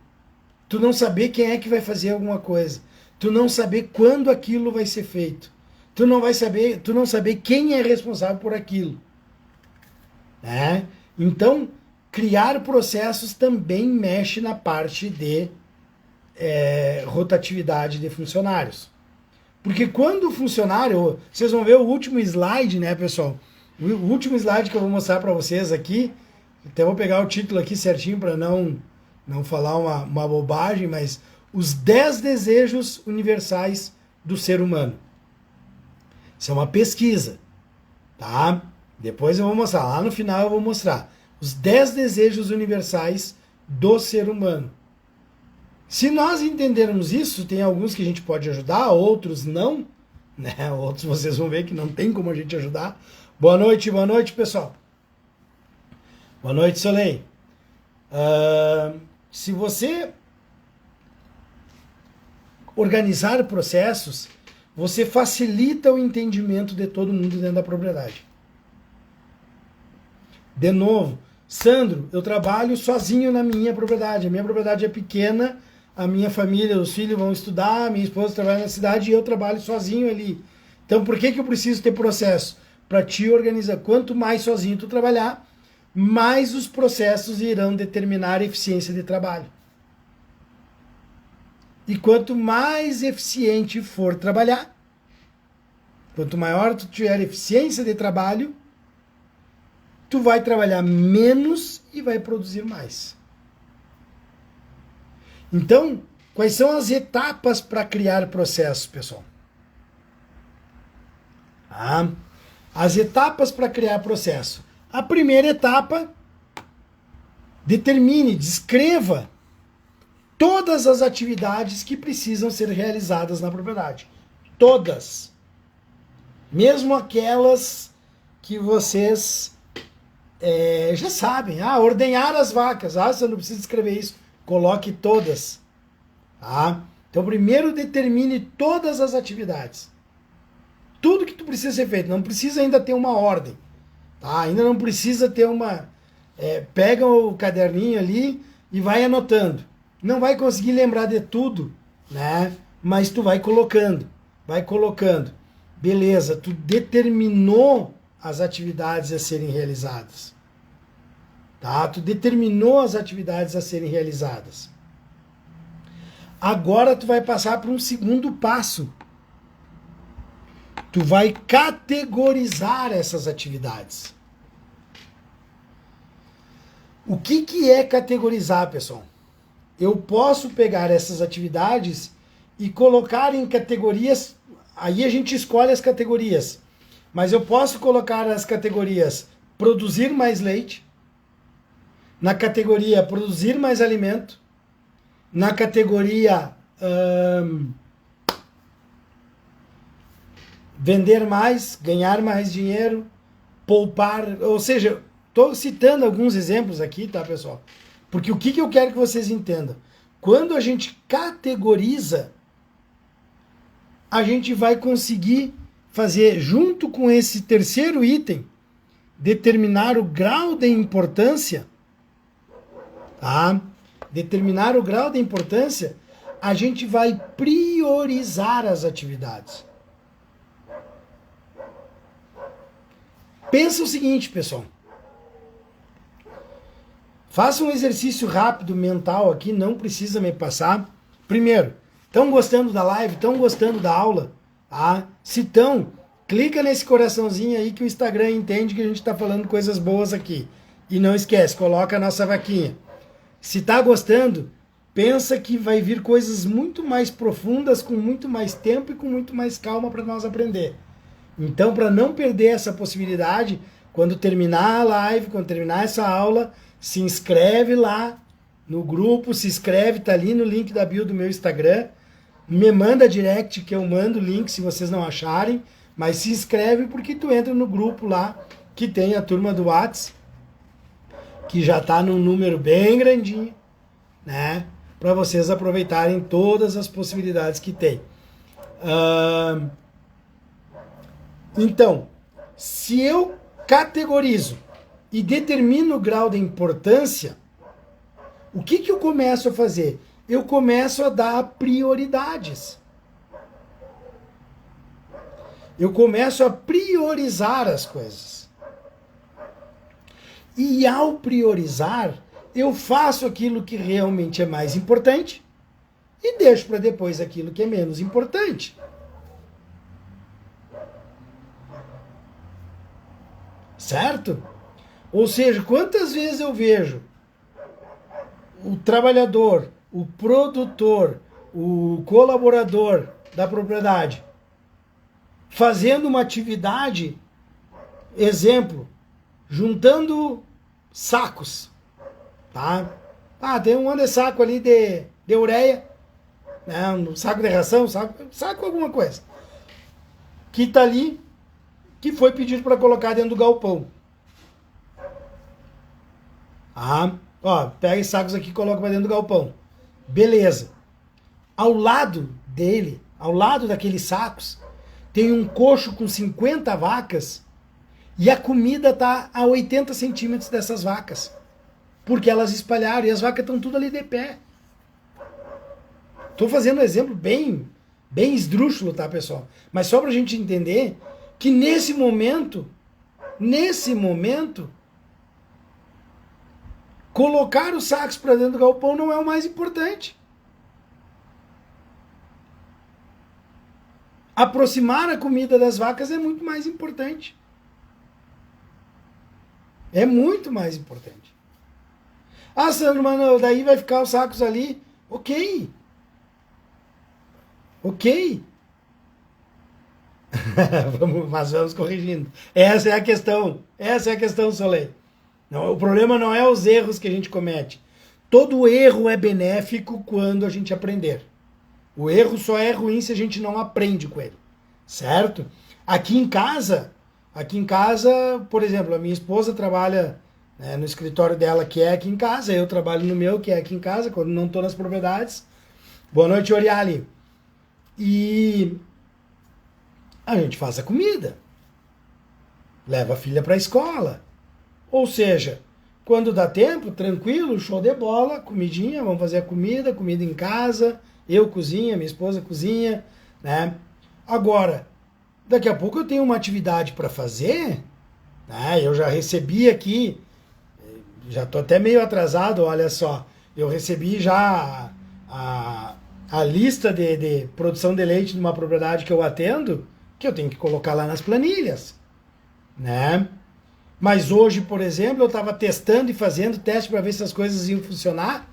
Tu não saber quem é que vai fazer alguma coisa. Tu não saber quando aquilo vai ser feito. Tu não saber quem é responsável por aquilo. Então, criar processos também mexe na parte de rotatividade de funcionários. Porque quando o funcionário, vocês vão ver o último slide, né, pessoal? O último slide que eu vou mostrar para vocês aqui, até vou pegar o título aqui certinho para não falar uma bobagem, mas os 10 desejos universais do ser humano. Isso é uma pesquisa, tá? Depois eu vou mostrar, lá no final eu vou mostrar os 10 desejos universais do ser humano. Se nós entendermos isso, tem alguns que a gente pode ajudar, outros não, né? Outros vocês vão ver que não tem como a gente ajudar. Boa noite, pessoal. Boa noite, Soleil. Se você organizar processos, você facilita o entendimento de todo mundo dentro da propriedade. De novo, Sandro, eu trabalho sozinho na minha propriedade. A minha propriedade é pequena, a minha família, os filhos vão estudar, a minha esposa trabalha na cidade e eu trabalho sozinho ali. Então, por que eu preciso ter processo? Para te organizar. Quanto mais sozinho tu trabalhar, mais os processos irão determinar a eficiência de trabalho. E quanto mais eficiente for trabalhar, quanto maior tu tiver eficiência de trabalho, tu vai trabalhar menos e vai produzir mais. Então, quais são as etapas para criar processos, pessoal? As etapas para criar processo. A primeira etapa, descreva todas as atividades que precisam ser realizadas na propriedade. Todas. Mesmo aquelas que vocês já sabem. Ordenhar as vacas. Você não precisa escrever isso. Coloque todas. Tá? Então, primeiro determine todas as atividades. Tudo que tu precisa ser feito. Não precisa ainda ter uma ordem. Tá? Ainda não precisa ter uma... pega o caderninho ali e vai anotando. Não vai conseguir lembrar de tudo, né? Mas tu vai colocando. Vai colocando. Beleza, tu determinou as atividades a serem realizadas. Tá? Tu determinou as atividades a serem realizadas. Agora tu vai passar para um segundo passo. Tu vai categorizar essas atividades. O que é categorizar, pessoal? Eu posso pegar essas atividades e colocar em categorias. Aí a gente escolhe as categorias. Mas eu posso colocar as categorias produzir mais leite, na categoria produzir mais alimento, na categoria vender mais, ganhar mais dinheiro, poupar, ou seja, estou citando alguns exemplos aqui, tá, pessoal? Porque o que eu quero que vocês entendam? Quando a gente categoriza, a gente vai conseguir fazer, junto com esse terceiro item, determinar o grau de importância, tá? Determinar o grau de importância, a gente vai priorizar as atividades. Pensa o seguinte, pessoal. Faça um exercício rápido mental aqui, não precisa me passar. Primeiro, estão gostando da live? Estão gostando da aula? Se estão, clica nesse coraçãozinho aí que o Instagram entende que a gente está falando coisas boas aqui. E não esquece, coloca a nossa vaquinha. Se está gostando, pensa que vai vir coisas muito mais profundas, com muito mais tempo e com muito mais calma para nós aprender. Então, para não perder essa possibilidade, quando terminar a live, quando terminar essa aula, se inscreve lá no grupo, se inscreve, tá ali no link da bio do meu Instagram, me manda direct que eu mando o link se vocês não acharem, mas se inscreve porque tu entra no grupo lá, que tem a turma do Whats, que já tá num número bem grandinho, né, para vocês aproveitarem todas as possibilidades que tem. Então, se eu categorizo e determino o grau de importância, o que eu começo a fazer? Eu começo a dar prioridades. Eu começo a priorizar as coisas. E ao priorizar, eu faço aquilo que realmente é mais importante e deixo para depois aquilo que é menos importante. Certo? Ou seja, quantas vezes eu vejo o trabalhador, o produtor, o colaborador da propriedade fazendo uma atividade, exemplo, juntando sacos, tá? Ah, tem um monte de saco ali de ureia, né? Um saco de ração, saco alguma coisa, que tá ali, que foi pedido para colocar dentro do galpão. Ah, ó, pega esses sacos aqui e coloca para dentro do galpão. Beleza. Ao lado dele, ao lado daqueles sacos, tem um coxo com 50 vacas e a comida tá a 80 centímetros dessas vacas. Porque elas espalharam e as vacas estão tudo ali de pé. Estou fazendo um exemplo bem esdrúxulo, tá, pessoal? Mas só para a gente entender que nesse momento, colocar os sacos para dentro do galpão não é o mais importante. Aproximar a comida das vacas é muito mais importante. É muito mais importante. Ah, Sandro, mas daí vai ficar os sacos ali. Ok. Vamos corrigindo. Essa é a questão, Soleil. Não, o problema não é os erros que a gente comete. Todo erro é benéfico quando a gente aprender. O erro só é ruim se a gente não aprende com ele, certo? Aqui em casa, por exemplo, a minha esposa trabalha, né, no escritório dela, que é aqui em casa, eu trabalho no meu, que é aqui em casa, quando não estou nas propriedades. Boa noite, Oriali. E a gente faz a comida, leva a filha para a escola. Ou seja, quando dá tempo, tranquilo, show de bola, comidinha, vamos fazer a comida em casa. Eu cozinho, minha esposa cozinha, né? Agora, daqui a pouco eu tenho uma atividade para fazer, né? Eu já recebi aqui, já estou até meio atrasado, olha só, eu recebi já a lista de produção de leite de uma propriedade que eu atendo, que eu tenho que colocar lá nas planilhas, né? Mas hoje, por exemplo, eu estava testando e fazendo teste para ver se as coisas iam funcionar.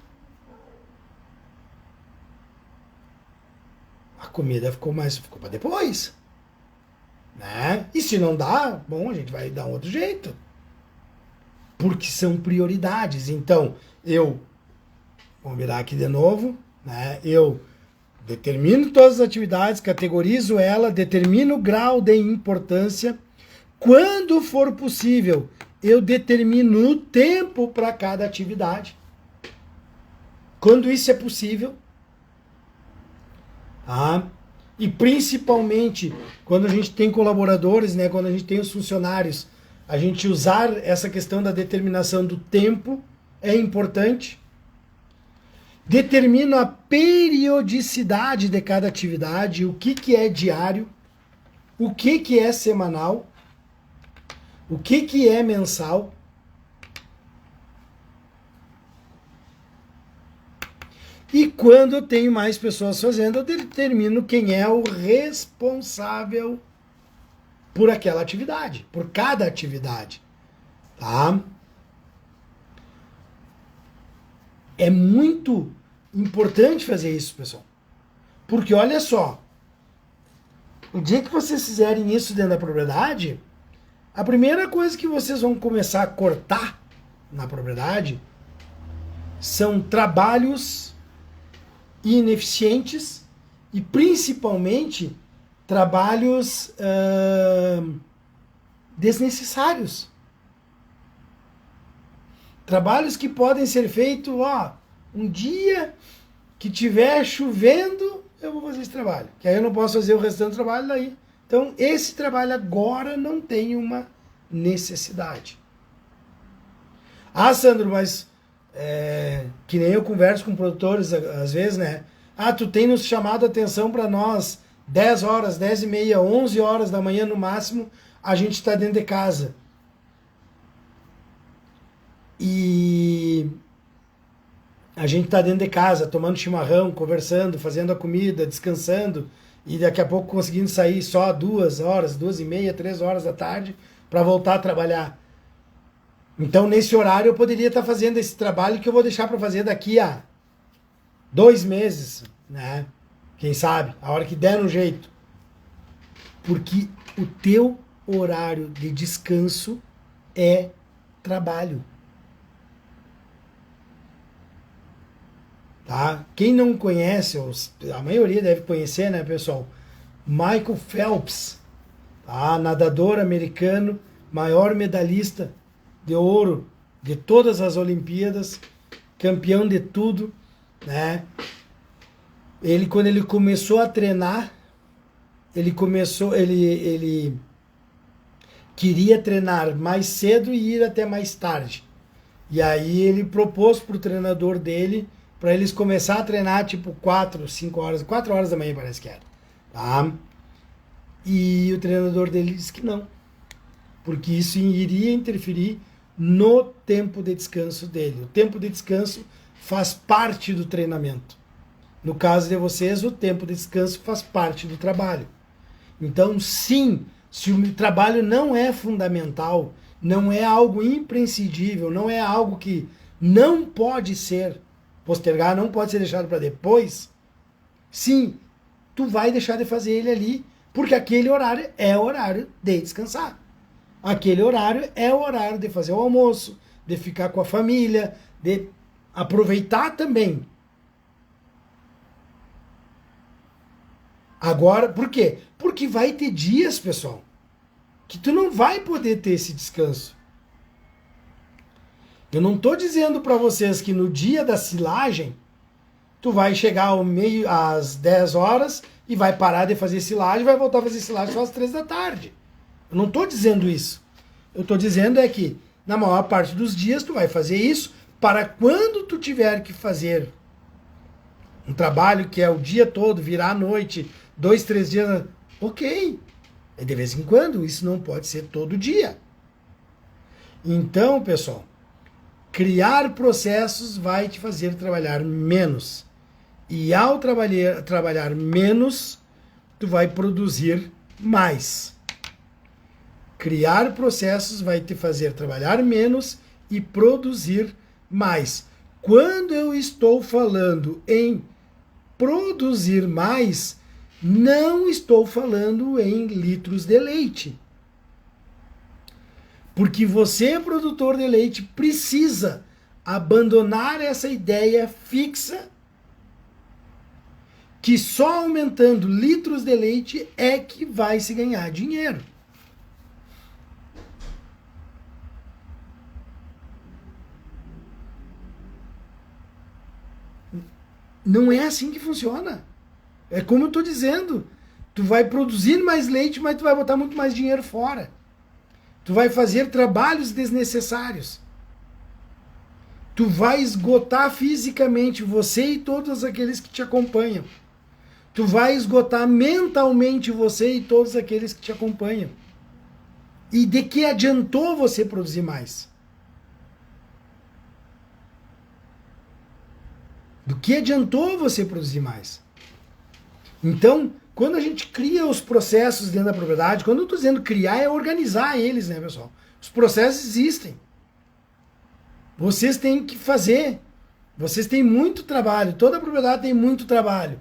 A comida ficou para depois, né? E se não dá, bom, a gente vai dar um outro jeito, porque são prioridades. Então, vamos virar aqui de novo, né? Eu determino todas as atividades, categorizo ela, determino o grau de importância. Quando for possível, eu determino o tempo para cada atividade. Quando isso é possível, tá? E principalmente quando a gente tem colaboradores, né, quando a gente tem os funcionários, a gente usar essa questão da determinação do tempo é importante. Determino a periodicidade de cada atividade, o que é diário, o que é semanal, o que é mensal. E quando eu tenho mais pessoas fazendo, eu determino quem é o responsável por aquela atividade, por cada atividade, tá? É muito importante fazer isso, pessoal. Porque olha só, o dia que vocês fizerem isso dentro da propriedade, a primeira coisa que vocês vão começar a cortar na propriedade são trabalhos ineficientes e principalmente trabalhos desnecessários. Trabalhos que podem ser feitos, um dia que tiver chovendo, eu vou fazer esse trabalho. Que aí eu não posso fazer o restante do trabalho daí. Então, esse trabalho agora não tem uma necessidade. Ah, Sandro, mas que nem eu converso com produtores às vezes, né? Ah, tu tem nos chamado a atenção para nós 10 horas, 10h30, 11 horas da manhã no máximo, a gente está dentro de casa. e a gente tá dentro de casa, tomando chimarrão, conversando, fazendo a comida, descansando, e daqui a pouco conseguindo sair só 2 horas, 2h30, 3 horas da tarde, para voltar a trabalhar. Então, nesse horário, eu poderia estar fazendo esse trabalho que eu vou deixar para fazer daqui a 2 meses, né? Quem sabe, a hora que der no jeito. Porque o teu horário de descanso é trabalho. Tá? Quem não conhece, a maioria deve conhecer, né, pessoal? Michael Phelps, tá? Nadador americano, maior medalhista de ouro de todas as Olimpíadas, campeão de tudo, né? Quando ele começou a treinar, ele queria treinar mais cedo e ir até mais tarde. E aí ele propôs pro treinador dele para eles começar a treinar tipo 4 horas da manhã, parece que era. Tá? E o treinador dele disse que não, porque isso iria interferir no tempo de descanso dele. O tempo de descanso faz parte do treinamento. No caso de vocês, o tempo de descanso faz parte do trabalho. Então, sim, se o trabalho não é fundamental, não é algo imprescindível, não é algo que não pode ser postergado, não pode ser deixado para depois, sim, tu vai deixar de fazer ele ali, porque aquele horário é horário de descansar. Aquele horário é o horário de fazer o almoço, de ficar com a família, de aproveitar também. Agora, por quê? Porque vai ter dias, pessoal, que tu não vai poder ter esse descanso. Eu não estou dizendo para vocês que no dia da silagem, tu vai chegar às 10 horas e vai parar de fazer silagem e vai voltar a fazer silagem só às 3 da tarde. Eu não estou dizendo isso. Eu estou dizendo é que na maior parte dos dias tu vai fazer isso para quando tu tiver que fazer um trabalho que é o dia todo, virar à noite, 2, 3 dias, ok. É de vez em quando, isso não pode ser todo dia. Então, pessoal, criar processos vai te fazer trabalhar menos. E ao trabalhar menos, tu vai produzir mais. Criar processos vai te fazer trabalhar menos e produzir mais. Quando eu estou falando em produzir mais, não estou falando em litros de leite. Porque você, produtor de leite, precisa abandonar essa ideia fixa que só aumentando litros de leite é que vai se ganhar dinheiro. Não é assim que funciona. É como eu estou dizendo. Tu vai produzir mais leite, mas tu vai botar muito mais dinheiro fora. Tu vai fazer trabalhos desnecessários. Tu vai esgotar fisicamente você e todos aqueles que te acompanham. Tu vai esgotar mentalmente você e todos aqueles que te acompanham. E de que adiantou você produzir mais? Do que adiantou você produzir mais? Então, quando a gente cria os processos dentro da propriedade, quando eu estou dizendo criar, é organizar eles, né, pessoal? Os processos existem. Vocês têm que fazer. Vocês têm muito trabalho. Toda propriedade tem muito trabalho.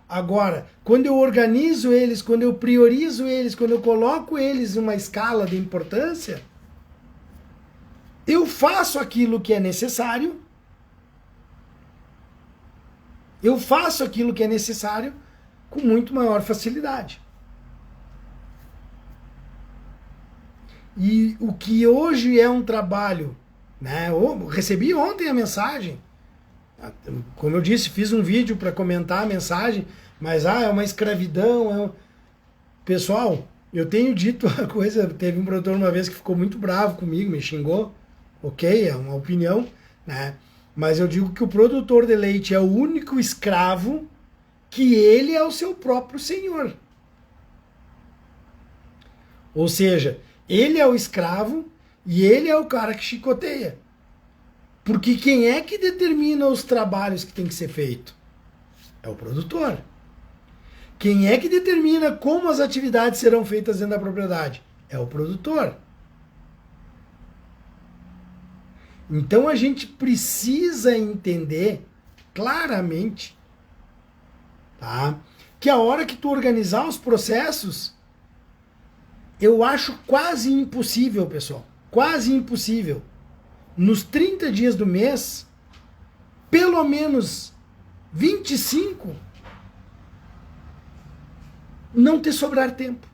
Agora, quando eu organizo eles, quando eu priorizo eles, quando eu coloco eles em uma escala de importância, eu faço aquilo que é necessário. Eu faço aquilo que é necessário com muito maior facilidade. E o que hoje é um trabalho, né? Eu recebi ontem a mensagem, como eu disse, fiz um vídeo para comentar a mensagem, mas é uma escravidão. Pessoal, eu tenho dito a coisa, teve um produtor uma vez que ficou muito bravo comigo, me xingou, ok, é uma opinião, né? Mas eu digo que o produtor de leite é o único escravo que ele é o seu próprio senhor. Ou seja, ele é o escravo e ele é o cara que chicoteia. Porque quem é que determina os trabalhos que tem que ser feito? É o produtor. Quem é que determina como as atividades serão feitas dentro da propriedade? É o produtor. Então a gente precisa entender claramente, tá? Que a hora que tu organizar os processos, eu acho quase impossível, pessoal, quase impossível, nos 30 dias do mês, pelo menos 25, não te sobrar tempo.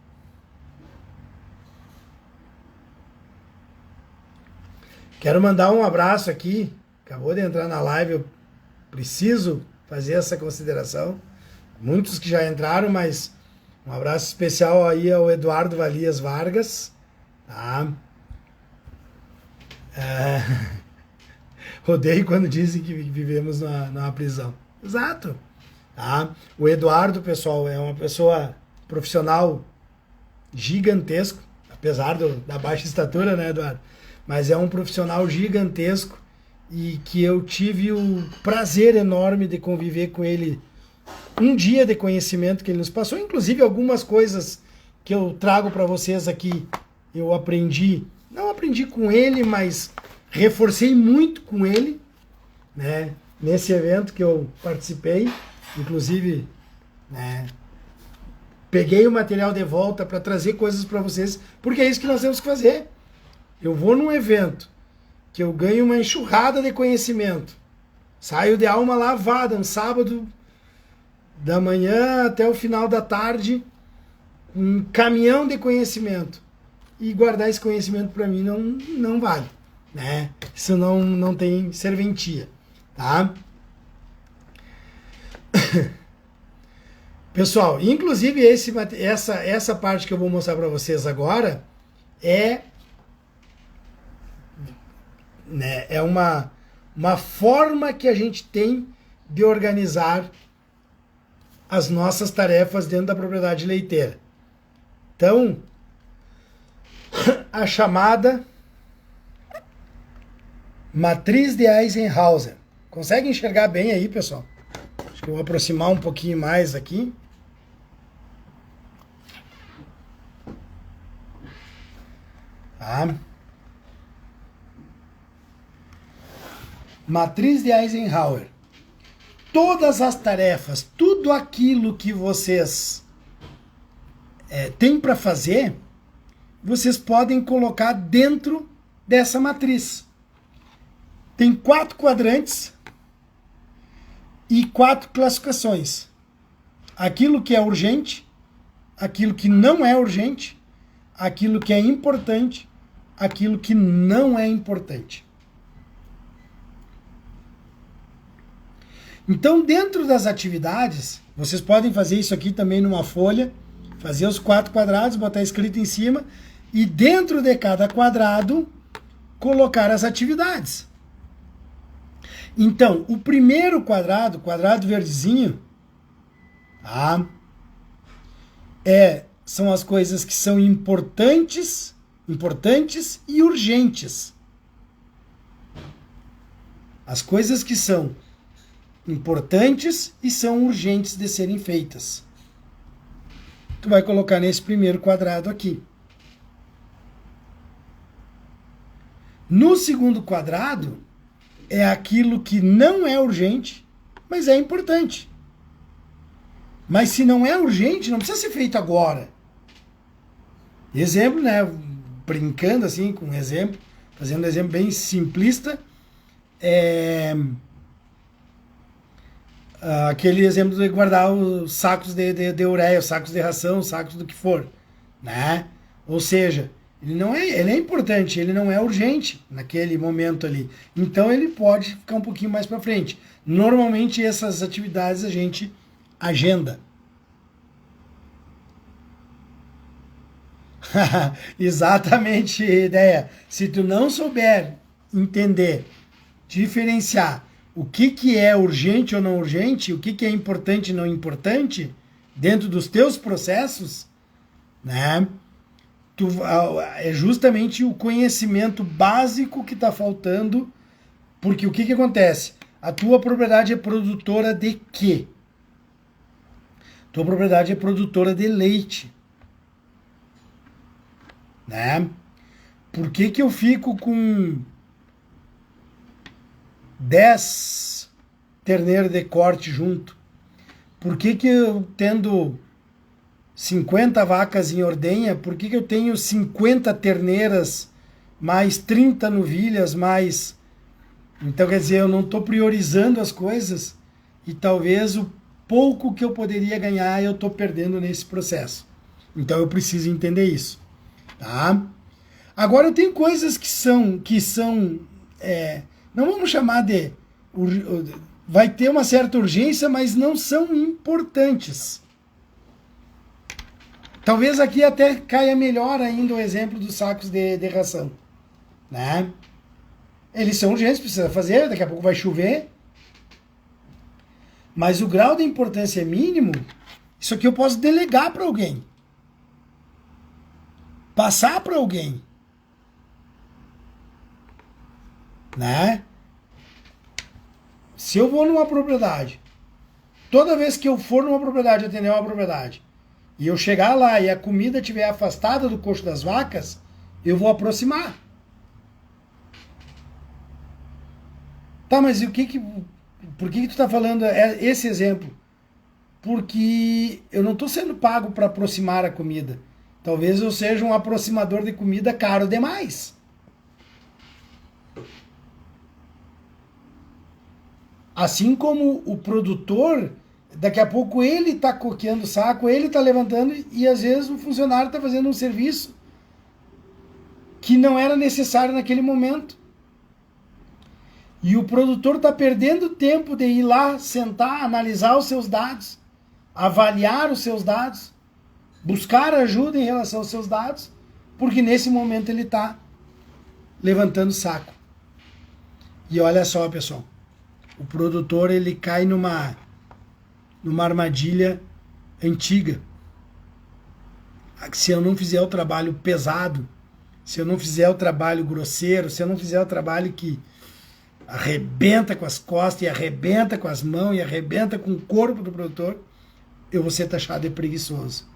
Quero mandar um abraço aqui, acabou de entrar na live, eu preciso fazer essa consideração. Muitos que já entraram, mas um abraço especial aí ao Eduardo Valias Vargas, tá? Odeio quando dizem que vivemos numa prisão. Exato. Tá? O Eduardo, pessoal, é uma pessoa profissional gigantesco, apesar da baixa estatura, né, Eduardo? Mas é um profissional gigantesco e que eu tive o prazer enorme de conviver com ele um dia de conhecimento que ele nos passou, inclusive algumas coisas que eu trago para vocês aqui, eu aprendi, não aprendi com ele, mas reforcei muito com ele, né, nesse evento que eu participei, inclusive, né, peguei o material de volta para trazer coisas para vocês, porque é isso que nós temos que fazer. Eu vou num evento que eu ganho uma enxurrada de conhecimento, saio de alma lavada, um sábado da manhã até o final da tarde, um caminhão de conhecimento, e guardar esse conhecimento para mim não vale, né? Isso não tem serventia, tá? Pessoal, inclusive essa parte que eu vou mostrar para vocês agora é uma forma que a gente tem de organizar as nossas tarefas dentro da propriedade leiteira. Então, a chamada matriz de Eisenhower. Consegue enxergar bem aí, pessoal? Acho que eu vou aproximar um pouquinho mais aqui. Tá? Matriz de Eisenhower. Todas as tarefas, tudo aquilo que vocês têm para fazer, vocês podem colocar dentro dessa matriz. Tem 4 quadrantes e 4 classificações. Aquilo que é urgente, aquilo que não é urgente, aquilo que é importante, aquilo que não é importante. Então, dentro das atividades, vocês podem fazer isso aqui também numa folha, fazer os 4 quadrados, botar escrito em cima, e dentro de cada quadrado, colocar as atividades. Então, o primeiro quadrado, quadrado verdezinho, tá? São as coisas que são importantes e urgentes. As coisas que são importantes e são urgentes de serem feitas. Tu vai colocar nesse primeiro quadrado aqui. No segundo quadrado, é aquilo que não é urgente, mas é importante. Mas se não é urgente, não precisa ser feito agora. Exemplo, né? Brincando assim com um exemplo, fazendo um exemplo bem simplista, aquele exemplo de guardar os sacos de ureia, os sacos de ração, os sacos do que for, né? Ou seja, ele é importante, ele não é urgente naquele momento ali. Então ele pode ficar um pouquinho mais para frente. Normalmente essas atividades a gente agenda. Exatamente, ideia. Se tu não souber entender, diferenciar o que é urgente ou não urgente, o que é importante e não importante, dentro dos teus processos, né? É justamente o conhecimento básico que está faltando Porque o que acontece? A tua propriedade é produtora de quê? Tua propriedade é produtora de leite. Né? Por que eu fico com 10 terneiros de corte junto? Por que eu tendo 50 vacas em ordenha, por que eu tenho 50 terneiras, mais 30 novilhas, mais... Então, quer dizer, eu não estou priorizando as coisas e talvez o pouco que eu poderia ganhar eu estou perdendo nesse processo. Então, eu preciso entender isso. Tá? Agora, tem coisas que são não vamos chamar de... Vai ter uma certa urgência, mas não são importantes. Talvez aqui até caia melhor ainda o exemplo dos sacos de ração. Né? Eles são urgentes, precisa fazer, daqui a pouco vai chover. Mas o grau de importância é mínimo, isso aqui eu posso delegar para alguém. Passar para alguém. Né? Se eu vou numa propriedade, toda vez que eu for numa propriedade, atender uma propriedade, e eu chegar lá e a comida estiver afastada do coxo das vacas, eu vou aproximar. Tá, mas por que tu está falando esse exemplo? Porque eu não estou sendo pago para aproximar a comida. Talvez eu seja um aproximador de comida caro demais. Assim como o produtor, daqui a pouco ele está coqueando o saco, ele está levantando e às vezes o funcionário está fazendo um serviço que não era necessário naquele momento. E o produtor está perdendo tempo de ir lá, sentar, analisar os seus dados, avaliar os seus dados, buscar ajuda em relação aos seus dados, porque nesse momento ele está levantando o saco. E olha só, pessoal, o produtor ele cai numa armadilha antiga. Se eu não fizer o trabalho pesado, se eu não fizer o trabalho grosseiro, se eu não fizer o trabalho que arrebenta com as costas e arrebenta com as mãos e arrebenta com o corpo do produtor, eu vou ser taxado de preguiçoso.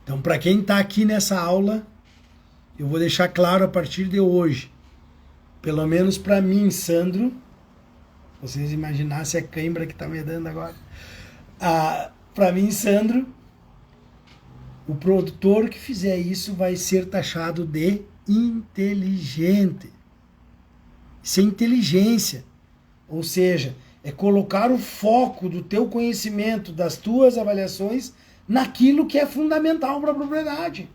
Então, para quem está aqui nessa aula, eu vou deixar claro a partir de hoje, pelo menos para mim, Sandro, vocês imaginassem a cãibra que está me dando agora, para mim, Sandro, o produtor que fizer isso vai ser taxado de inteligente. Isso é inteligência. Ou seja, é colocar o foco do teu conhecimento, das tuas avaliações, naquilo que é fundamental para a propriedade.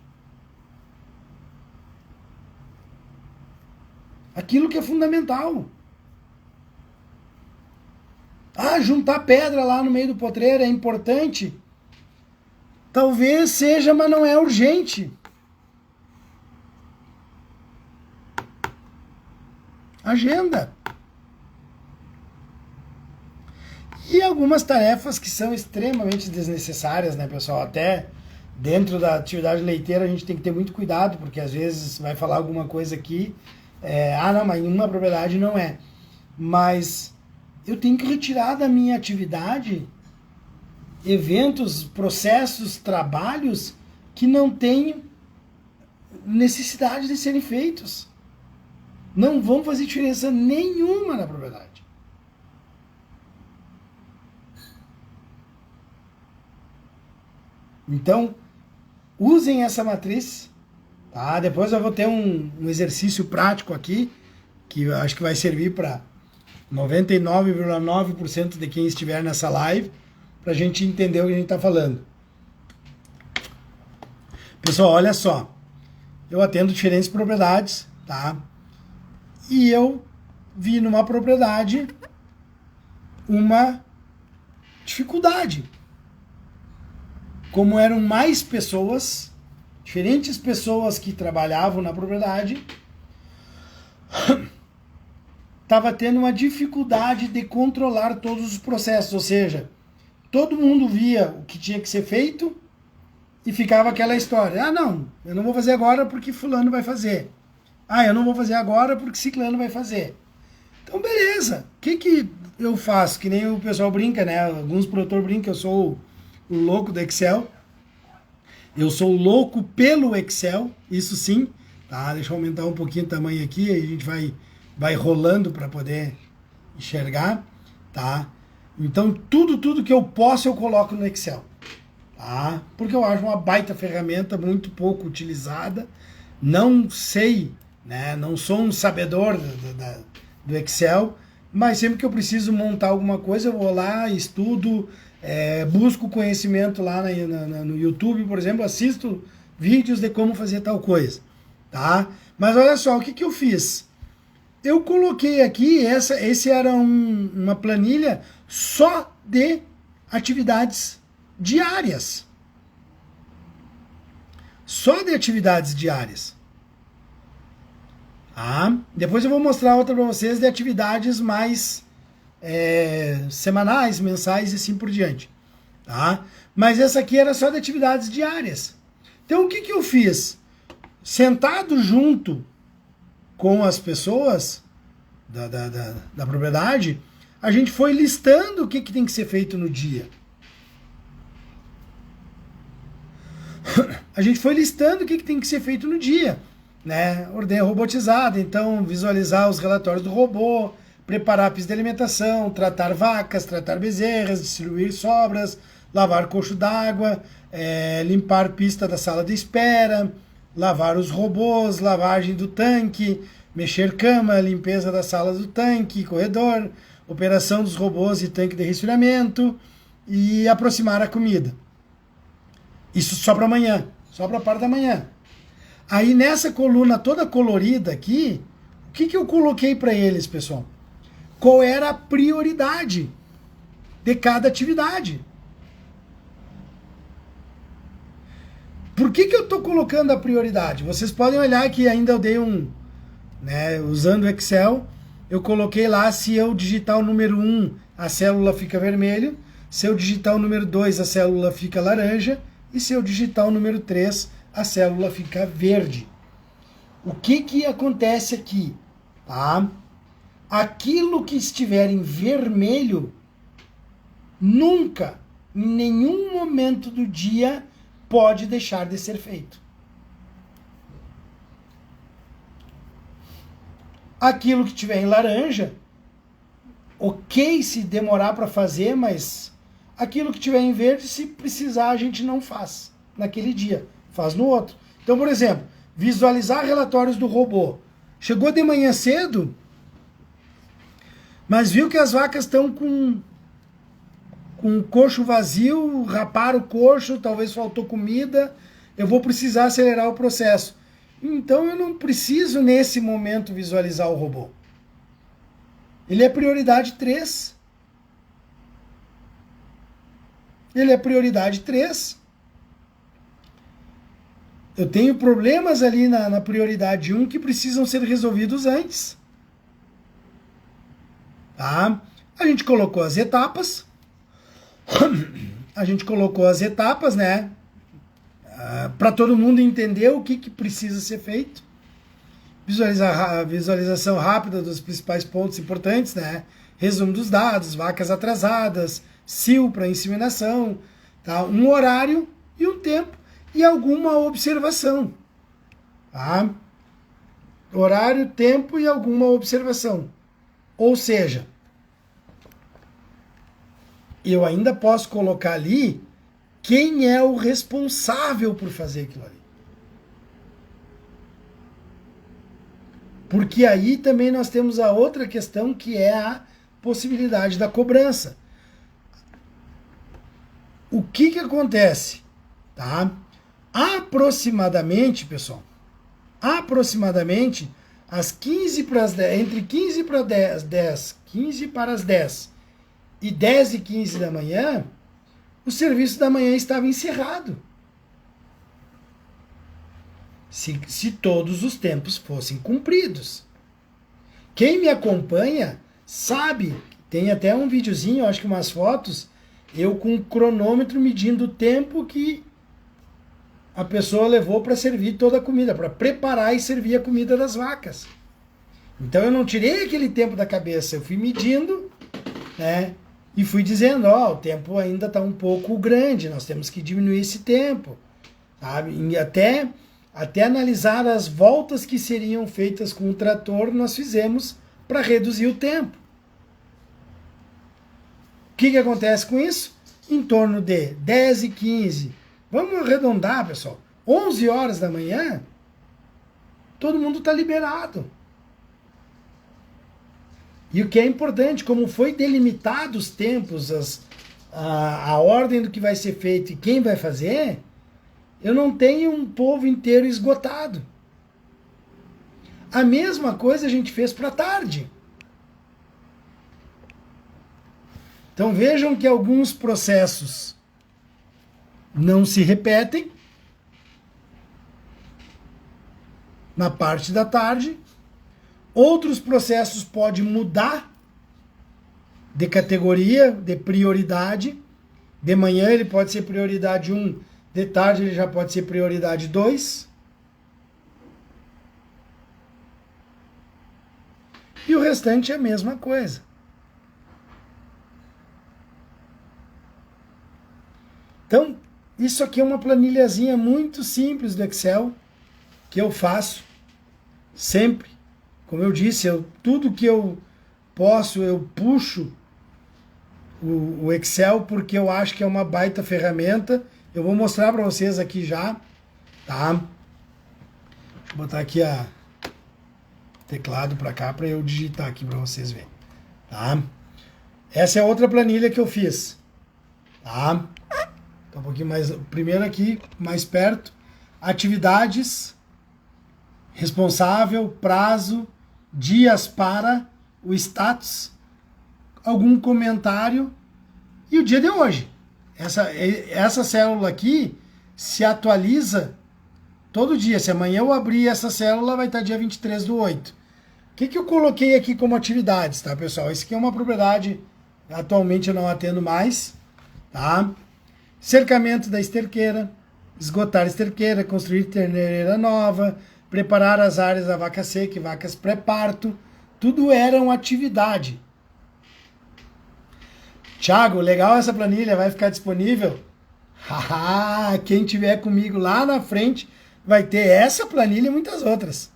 Aquilo que é fundamental. Juntar pedra lá no meio do potreiro é importante? Talvez seja, mas não é urgente. Agenda. E algumas tarefas que são extremamente desnecessárias, né, pessoal? Até dentro da atividade leiteira a gente tem que ter muito cuidado, porque às vezes vai falar alguma coisa aqui, não, mas em uma propriedade não é. Mas eu tenho que retirar da minha atividade eventos, processos, trabalhos que não têm necessidade de serem feitos. Não vão fazer diferença nenhuma na propriedade. Então, usem essa matriz. Tá? Depois eu vou ter um exercício prático aqui, que eu acho que vai servir para 99,9% de quem estiver nessa live, para a gente entender o que a gente está falando. Pessoal, olha só. Eu atendo diferentes propriedades, tá? E eu vi numa propriedade uma dificuldade. Como eram mais pessoas, diferentes pessoas que trabalhavam na propriedade, estava tendo uma dificuldade de controlar todos os processos. Ou seja, todo mundo via o que tinha que ser feito e ficava aquela história. Não, eu não vou fazer agora porque fulano vai fazer. Ah, eu não vou fazer agora porque ciclano vai fazer. Então, beleza. O que eu faço? Que nem o pessoal brinca, né? Alguns produtores brincam, eu sou o louco do Excel. Eu sou louco pelo Excel, isso sim. Tá? Deixa eu aumentar um pouquinho o tamanho aqui, aí a gente vai rolando para poder enxergar, tá? Então, tudo que eu posso, eu coloco no Excel. Tá? Porque eu acho uma baita ferramenta, muito pouco utilizada. Não sei, né? Não sou um sabedor do Excel, mas sempre que eu preciso montar alguma coisa, eu vou lá, estudo, busco conhecimento lá no YouTube, por exemplo, assisto vídeos de como fazer tal coisa. Tá? Mas olha só, o que eu fiz? Eu coloquei aqui, esse era uma planilha só de atividades diárias. Só de atividades diárias. Tá? Depois eu vou mostrar outra para vocês de atividades mais semanais, mensais e assim por diante. Tá? Mas essa aqui era só de atividades diárias. Então o que eu fiz? Sentado junto com as pessoas da propriedade, a gente foi listando o que tem que ser feito no dia. A gente foi listando o que tem que ser feito no dia. Né? Ordem robotizada, então visualizar os relatórios do robô, preparar pista de alimentação, tratar vacas, tratar bezerras, distribuir sobras, lavar coxo d'água, limpar pista da sala de espera, lavar os robôs, lavagem do tanque, mexer cama, limpeza da sala do tanque, corredor, operação dos robôs e tanque de resfriamento e aproximar a comida. Isso só para amanhã, só para a parte da manhã. Aí nessa coluna toda colorida aqui, o que eu coloquei para eles, pessoal? Qual era a prioridade de cada atividade? Por que eu estou colocando a prioridade? Vocês podem olhar que ainda eu dei usando o Excel, eu coloquei lá, se eu digitar o número 1, a célula fica vermelho, se eu digitar o número 2, a célula fica laranja, e se eu digitar o número 3, a célula fica verde. O que acontece aqui? Tá? Aquilo que estiver em vermelho, nunca, em nenhum momento do dia, pode deixar de ser feito. Aquilo que estiver em laranja, ok se demorar para fazer, mas aquilo que estiver em verde, se precisar, a gente não faz naquele dia, faz no outro. Então, por exemplo, visualizar relatórios do robô. Chegou de manhã cedo, mas viu que as vacas estão com o coxo vazio, raparam o coxo, talvez faltou comida, eu vou precisar acelerar o processo. Então eu não preciso nesse momento visualizar o robô. Ele é prioridade 3. Ele é prioridade 3. Eu tenho problemas ali na prioridade 1 que precisam ser resolvidos antes. Tá? A gente colocou as etapas. A gente colocou as etapas, né? Para todo mundo entender o que precisa ser feito. Visualização rápida dos principais pontos importantes, né? Resumo dos dados, vacas atrasadas, cio para inseminação, tá? Um horário e um tempo e alguma observação. Tá? Horário, tempo e alguma observação. Ou seja, eu ainda posso colocar ali quem é o responsável por fazer aquilo ali. Porque aí também nós temos a outra questão, que é a possibilidade da cobrança. O que acontece? Tá? Aproximadamente, pessoal, às 15 para as 10, entre 15 para 10, 15 para as 10 e 10 e 15 da manhã, o serviço da manhã estava encerrado. Se todos os tempos fossem cumpridos. Quem me acompanha sabe, tem até um videozinho, acho que umas fotos, eu com um cronômetro medindo o tempo que a pessoa levou para servir toda a comida, para preparar e servir a comida das vacas. Então eu não tirei aquele tempo da cabeça, eu fui medindo, né? E fui dizendo, ó, o tempo ainda está um pouco grande, nós temos que diminuir esse tempo, sabe? E até analisar as voltas que seriam feitas com o trator, nós fizemos para reduzir o tempo. O que acontece com isso? Em torno de 10 e 15, vamos arredondar, pessoal, 11 horas da manhã, todo mundo está liberado. E o que é importante, como foi delimitado os tempos, a ordem do que vai ser feito e quem vai fazer, eu não tenho um povo inteiro esgotado. A mesma coisa a gente fez para a tarde. Então vejam que alguns processos não se repetem na parte da tarde. Outros processos podem mudar de categoria, de prioridade. De manhã ele pode ser prioridade 1, de tarde ele já pode ser prioridade 2. E o restante é a mesma coisa. Então, isso aqui é uma planilhazinha muito simples do Excel, que eu faço sempre. Como eu disse, tudo que eu posso, eu puxo o Excel, porque eu acho que é uma baita ferramenta. Eu vou mostrar para vocês aqui já, tá? Deixa eu botar aqui o teclado para cá, para eu digitar aqui para vocês verem, tá? Essa é outra planilha que eu fiz, tá? Tá um pouquinho mais, primeiro aqui, mais perto, atividades, responsável, prazo, dias para, o status, algum comentário e o dia de hoje. Essa célula aqui se atualiza todo dia. Se amanhã eu abrir essa célula, vai estar dia 23/8. O que eu coloquei aqui como atividades, tá, pessoal? Esse aqui é uma propriedade, atualmente eu não atendo mais, tá? Cercamento da esterqueira, esgotar esterqueira, construir terneira nova, preparar as áreas da vaca seca e vacas pré-parto, tudo era uma atividade. Thiago, legal essa planilha, vai ficar disponível? Quem tiver comigo lá na frente vai ter essa planilha e muitas outras.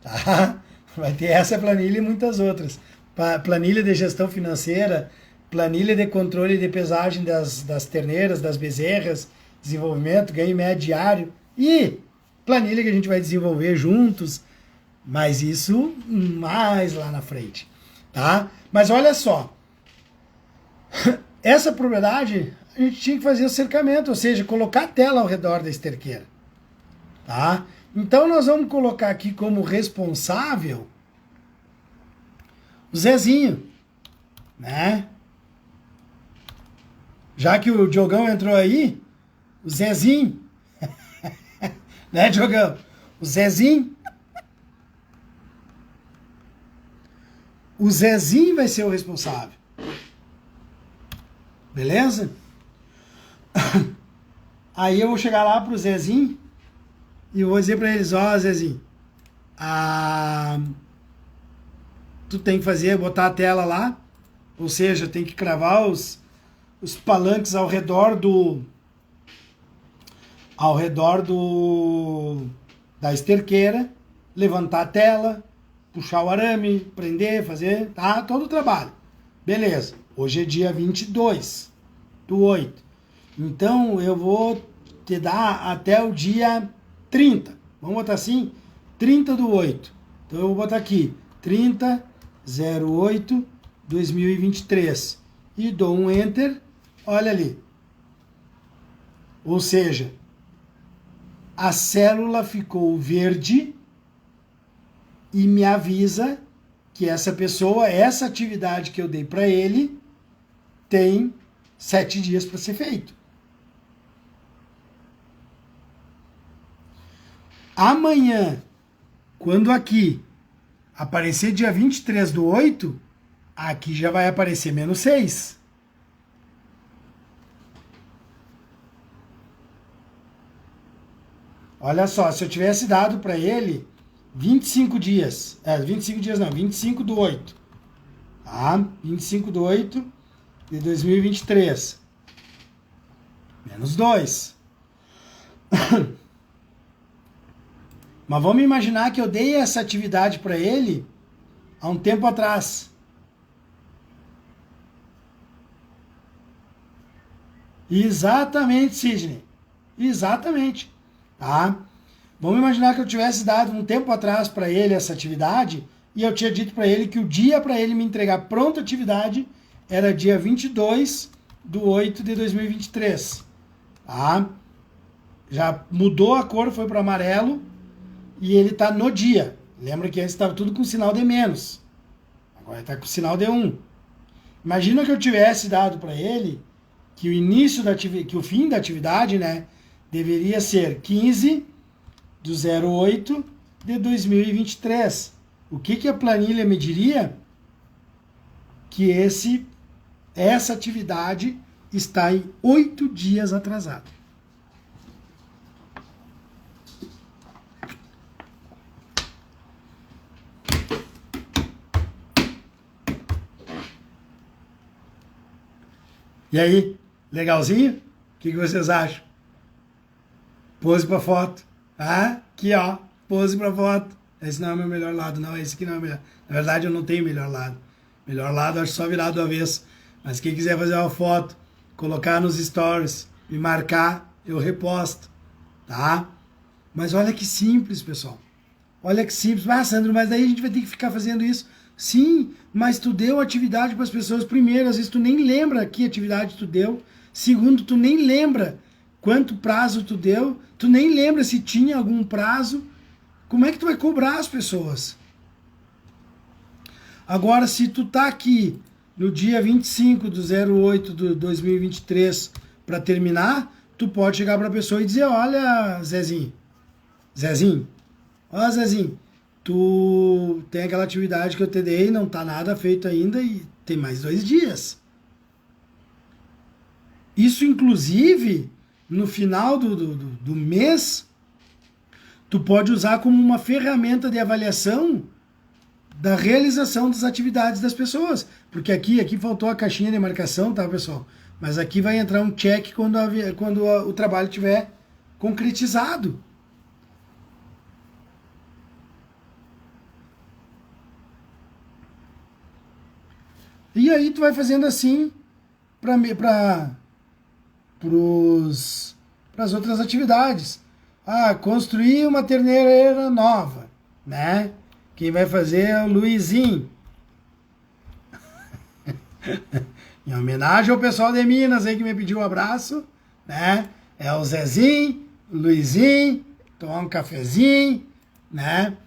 Tá? Vai ter essa planilha e muitas outras. Planilha de gestão financeira, planilha de controle de pesagem das terneiras, das bezerras, desenvolvimento, ganho médio diário e planilha que a gente vai desenvolver juntos, mas isso mais lá na frente, tá? Mas olha só, essa propriedade a gente tinha que fazer o cercamento, ou seja, colocar a tela ao redor da esterqueira, tá? Então nós vamos colocar aqui como responsável o Zezinho, né? Já que o Diogão entrou aí, o Zezinho, né, Diogão? O Zezinho. O Zezinho vai ser o responsável. Beleza? Aí eu vou chegar lá pro Zezinho e vou dizer para eles, ó, Zezinho, tu tem que fazer, botar a tela lá, ou seja, tem que cravar os palanques ao redor da esterqueira, levantar a tela, puxar o arame, prender, fazer, tá? Todo o trabalho. Beleza. Hoje é dia 22/8. Então eu vou te dar até o dia 30. Vamos botar assim? 30/8. Então eu vou botar aqui 30/08/2023 e dou um Enter. Olha ali. Ou seja, a célula ficou verde e me avisa que essa pessoa, essa atividade que eu dei para ele, tem 7 dias para ser feito. Amanhã, quando aqui aparecer dia 23/8, aqui já vai aparecer -6. Olha só, se eu tivesse dado para ele 25 dias, 25 dias não, 25 do 8, tá? 25 do 8 de 2023, menos 2. Mas vamos imaginar que eu dei essa atividade para ele há um tempo atrás. Exatamente, Sidney. Exatamente. Tá? Vamos imaginar que eu tivesse dado um tempo atrás para ele essa atividade e eu tinha dito para ele que o dia para ele me entregar pronta a atividade era dia 22 do 8 de 2023. Tá? Já mudou a cor, foi para amarelo e ele está no dia. Lembra que antes estava tudo com sinal de menos. Agora está com sinal de 1. Imagina que eu tivesse dado para ele que o início da que o fim da atividade, né, deveria ser 15 do 08 de 2023. O que a planilha me diria? Que essa atividade está em 8 dias atrasado. E aí, legalzinho? O que vocês acham? Pose para foto. Ah, aqui ó, pose para foto. Esse não é o meu melhor lado, não. Esse aqui não é o melhor. Na verdade, eu não tenho melhor lado. Melhor lado, acho só virado do avesso. Mas quem quiser fazer uma foto, colocar nos stories, me marcar, eu reposto. Tá? Mas olha que simples, pessoal. Olha que simples. Ah, Sandro, mas daí a gente vai ter que ficar fazendo isso. Sim, mas tu deu atividade para as pessoas. Primeiro, às vezes tu nem lembra que atividade tu deu. Segundo, tu nem lembra quanto prazo tu deu. Tu nem lembra se tinha algum prazo. Como é que tu vai cobrar as pessoas? Agora, se tu tá aqui no dia 25 do 08 de 2023 para terminar, tu pode chegar para a pessoa e dizer, olha, Zezinho, ó Zezinho, tu tem aquela atividade que eu te dei, não tá nada feito ainda e tem mais 2 dias. Isso, inclusive, no final do mês, tu pode usar como uma ferramenta de avaliação da realização das atividades das pessoas. Porque aqui faltou a caixinha de marcação, tá, pessoal? Mas aqui vai entrar um check quando o trabalho estiver concretizado. E aí tu vai fazendo assim para as outras atividades. Ah, construir uma torneira nova, né? Quem vai fazer é o Luizinho. Em homenagem ao pessoal de Minas aí que me pediu um abraço, né? É o Zezinho, o Luizinho, tomar um cafezinho, né?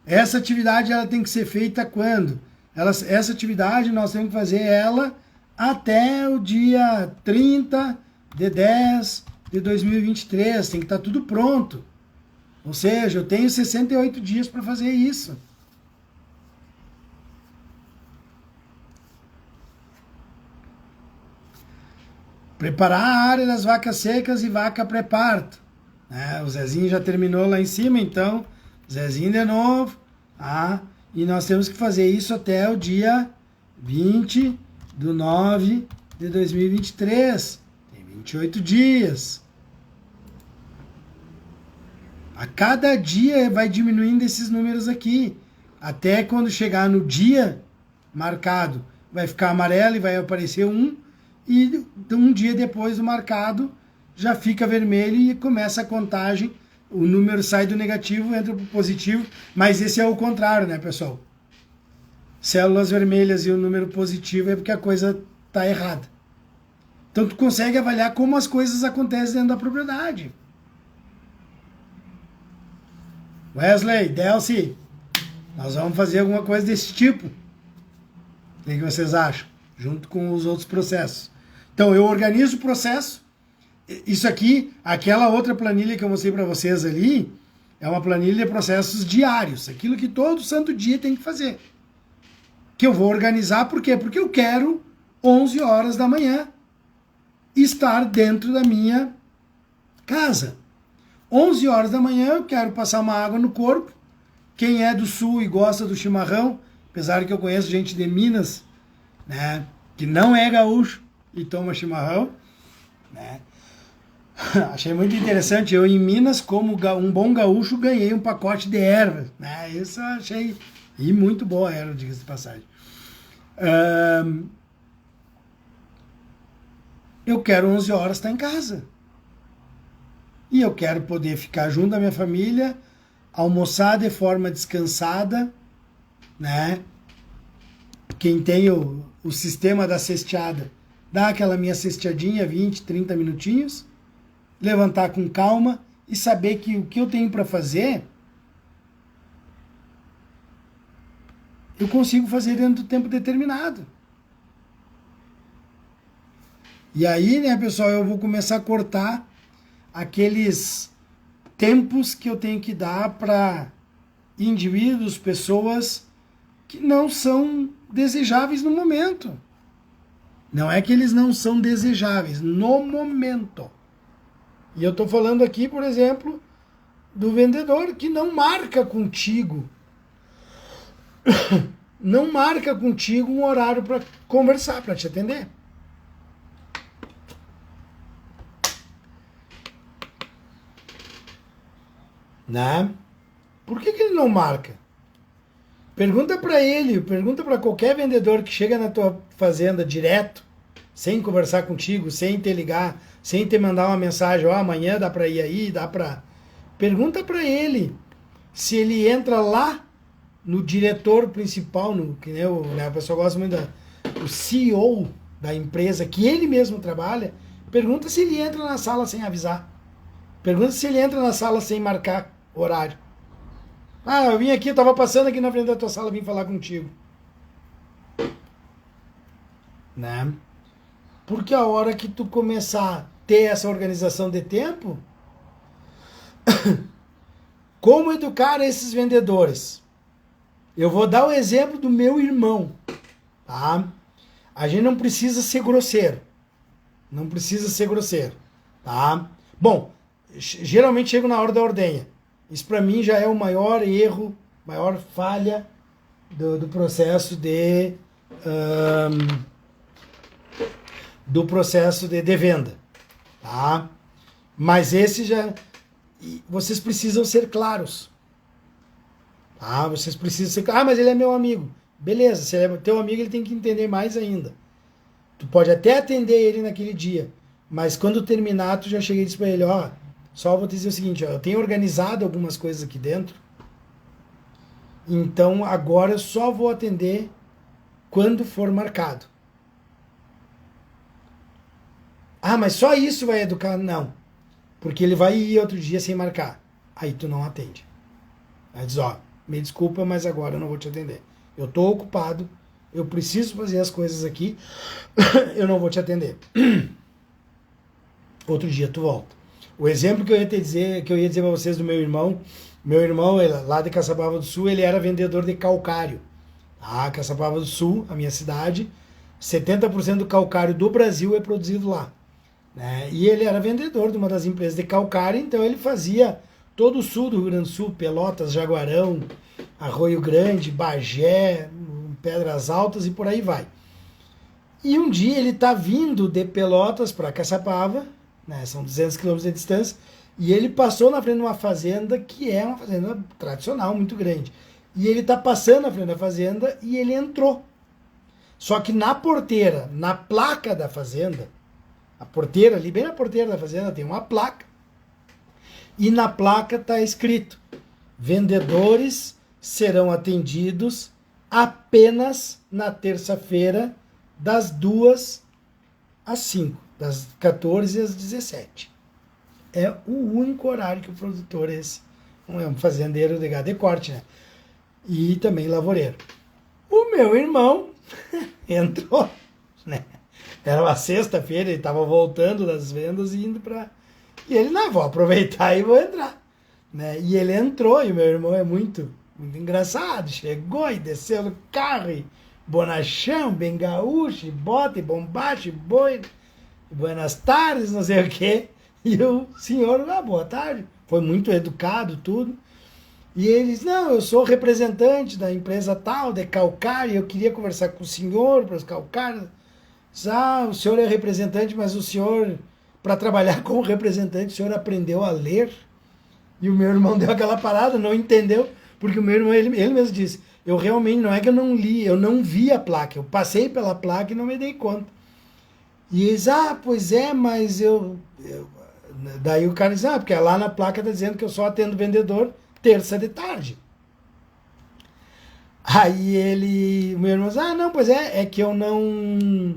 Essa atividade ela tem que ser feita quando? Essa atividade nós temos que fazer ela até o dia 30 de 10 de 2023. Tem que estar tudo pronto. Ou seja, eu tenho 68 dias para fazer isso. Preparar a área das vacas secas e vaca pré-parto. Né? O Zezinho já terminou lá em cima, então, Zezinho de novo. Ah, e nós temos que fazer isso até o dia 20 de 9 de 2023. Tem 28 dias. A cada dia vai diminuindo esses números aqui. Até quando chegar no dia marcado, vai ficar amarelo e vai aparecer 1. E um dia depois do marcado, já fica vermelho e começa a contagem. O número sai do negativo, entra para o positivo. Mas esse é o contrário, né, pessoal? Células vermelhas e o número positivo é porque a coisa está errada. Então, tu consegue avaliar como as coisas acontecem dentro da propriedade. Wesley, Delcy, nós vamos fazer alguma coisa desse tipo. O que vocês acham? Junto com os outros processos. Então, eu organizo o processo. Isso aqui, aquela outra planilha que eu mostrei para vocês ali, é uma planilha de processos diários. Aquilo que todo santo dia tem que fazer. Que eu vou organizar, por quê? Porque eu quero, 11 horas da manhã, estar dentro da minha casa. 11 horas da manhã eu quero passar uma água no corpo. Quem é do sul e gosta do chimarrão, apesar que eu conheço gente de Minas, né, que não é gaúcho e toma chimarrão, né? Achei muito interessante. Eu em Minas, como um bom gaúcho, ganhei um pacote de ervas, né? Isso eu achei e muito boa a erva, diga-se de passagem. Eu quero 11 horas estar em casa. E eu quero poder ficar junto da minha família, almoçar de forma descansada, né? Quem tem o sistema da cesteada, dá aquela minha cesteadinha, 20, 30 minutinhos, levantar com calma e saber que o que eu tenho para fazer, eu consigo fazer dentro do tempo determinado. E aí, né, pessoal, eu vou começar a cortar aqueles tempos que eu tenho que dar para indivíduos, pessoas que não são desejáveis no momento. Não é que eles não são desejáveis no momento. E eu estou falando aqui, por exemplo, do vendedor que não marca contigo. Não marca contigo um horário para conversar, para te atender. Né? Por que ele não marca? Pergunta para ele, pergunta para qualquer vendedor que chega na tua fazenda direto, sem conversar contigo, sem te ligar, sem te mandar uma mensagem, amanhã dá para ir aí, dá para... Pergunta para ele se ele entra lá no diretor principal, que nem a pessoa gosta muito o CEO da empresa, que ele mesmo trabalha, pergunta se ele entra na sala sem avisar. Pergunta se ele entra na sala sem marcar horário. Eu vim aqui, eu estava passando aqui na frente da tua sala, vim falar contigo. Né? Porque a hora que tu começar a ter essa organização de tempo, como educar esses vendedores? Eu vou dar o exemplo do meu irmão. Tá? A gente não precisa ser grosseiro. Não precisa ser grosseiro. Tá? Bom, geralmente chego na hora da ordenha. Isso para mim já é o maior erro, maior falha do processo de venda, tá? Mas esse já, vocês precisam ser claros, tá? Vocês precisam ser claros. Mas ele é meu amigo, beleza? Se ele é teu amigo, ele tem que entender mais ainda. Tu pode até atender ele naquele dia, mas quando terminar, tu já chega e diz para ele, só vou te dizer o seguinte, eu tenho organizado algumas coisas aqui dentro, então agora eu só vou atender quando for marcado. Mas só isso vai educar? Não, porque ele vai ir outro dia sem marcar, aí tu não atende. Aí diz, me desculpa, mas agora eu não vou te atender. Eu estou ocupado, eu preciso fazer as coisas aqui, eu não vou te atender. Outro dia tu volta. O exemplo que eu ia dizer para vocês do meu irmão, lá de Caçapava do Sul, ele era vendedor de calcário. Caçapava do Sul, a minha cidade, 70% do calcário do Brasil é produzido lá. Né? E ele era vendedor de uma das empresas de calcário, então ele fazia todo o sul do Rio Grande do Sul, Pelotas, Jaguarão, Arroio Grande, Bagé, Pedras Altas e por aí vai. E um dia ele está vindo de Pelotas para Caçapava, né, são 200 km de distância, e ele passou na frente de uma fazenda que é uma fazenda tradicional, muito grande. E ele está passando na frente da fazenda e ele entrou. Só que na porteira, na placa da fazenda, a porteira ali, bem na porteira da fazenda, tem uma placa. E na placa está escrito: vendedores serão atendidos apenas na terça-feira, das 2 às 5. Das 14 às 17. É o único horário que o produtor é um fazendeiro de gado de corte, né? E também lavoureiro. O meu irmão entrou, né? Era uma sexta-feira, ele estava voltando das vendas e indo para... E ele, vou aproveitar e vou entrar. Né? E ele entrou, e o meu irmão é muito, muito engraçado. Chegou e desceu do carro, e bonachão, bem gaúcho, bota, e bombacha, e boi... Buenas tardes, não sei o quê. E o senhor, boa tarde. foi muito educado, tudo. E eles, não, eu sou representante da empresa tal, de calcário, eu queria conversar com o senhor para os calcários. O senhor é representante, mas o senhor, para trabalhar como representante, o senhor aprendeu a ler? E o meu irmão deu aquela parada, não entendeu, porque o meu irmão, ele mesmo disse, eu realmente, não é que eu não li, eu não vi a placa, eu passei pela placa e não me dei conta. E eles, pois é, mas daí o cara diz, porque lá na placa está dizendo que eu só atendo vendedor terça de tarde. Aí o meu irmão diz, não, pois é que eu não...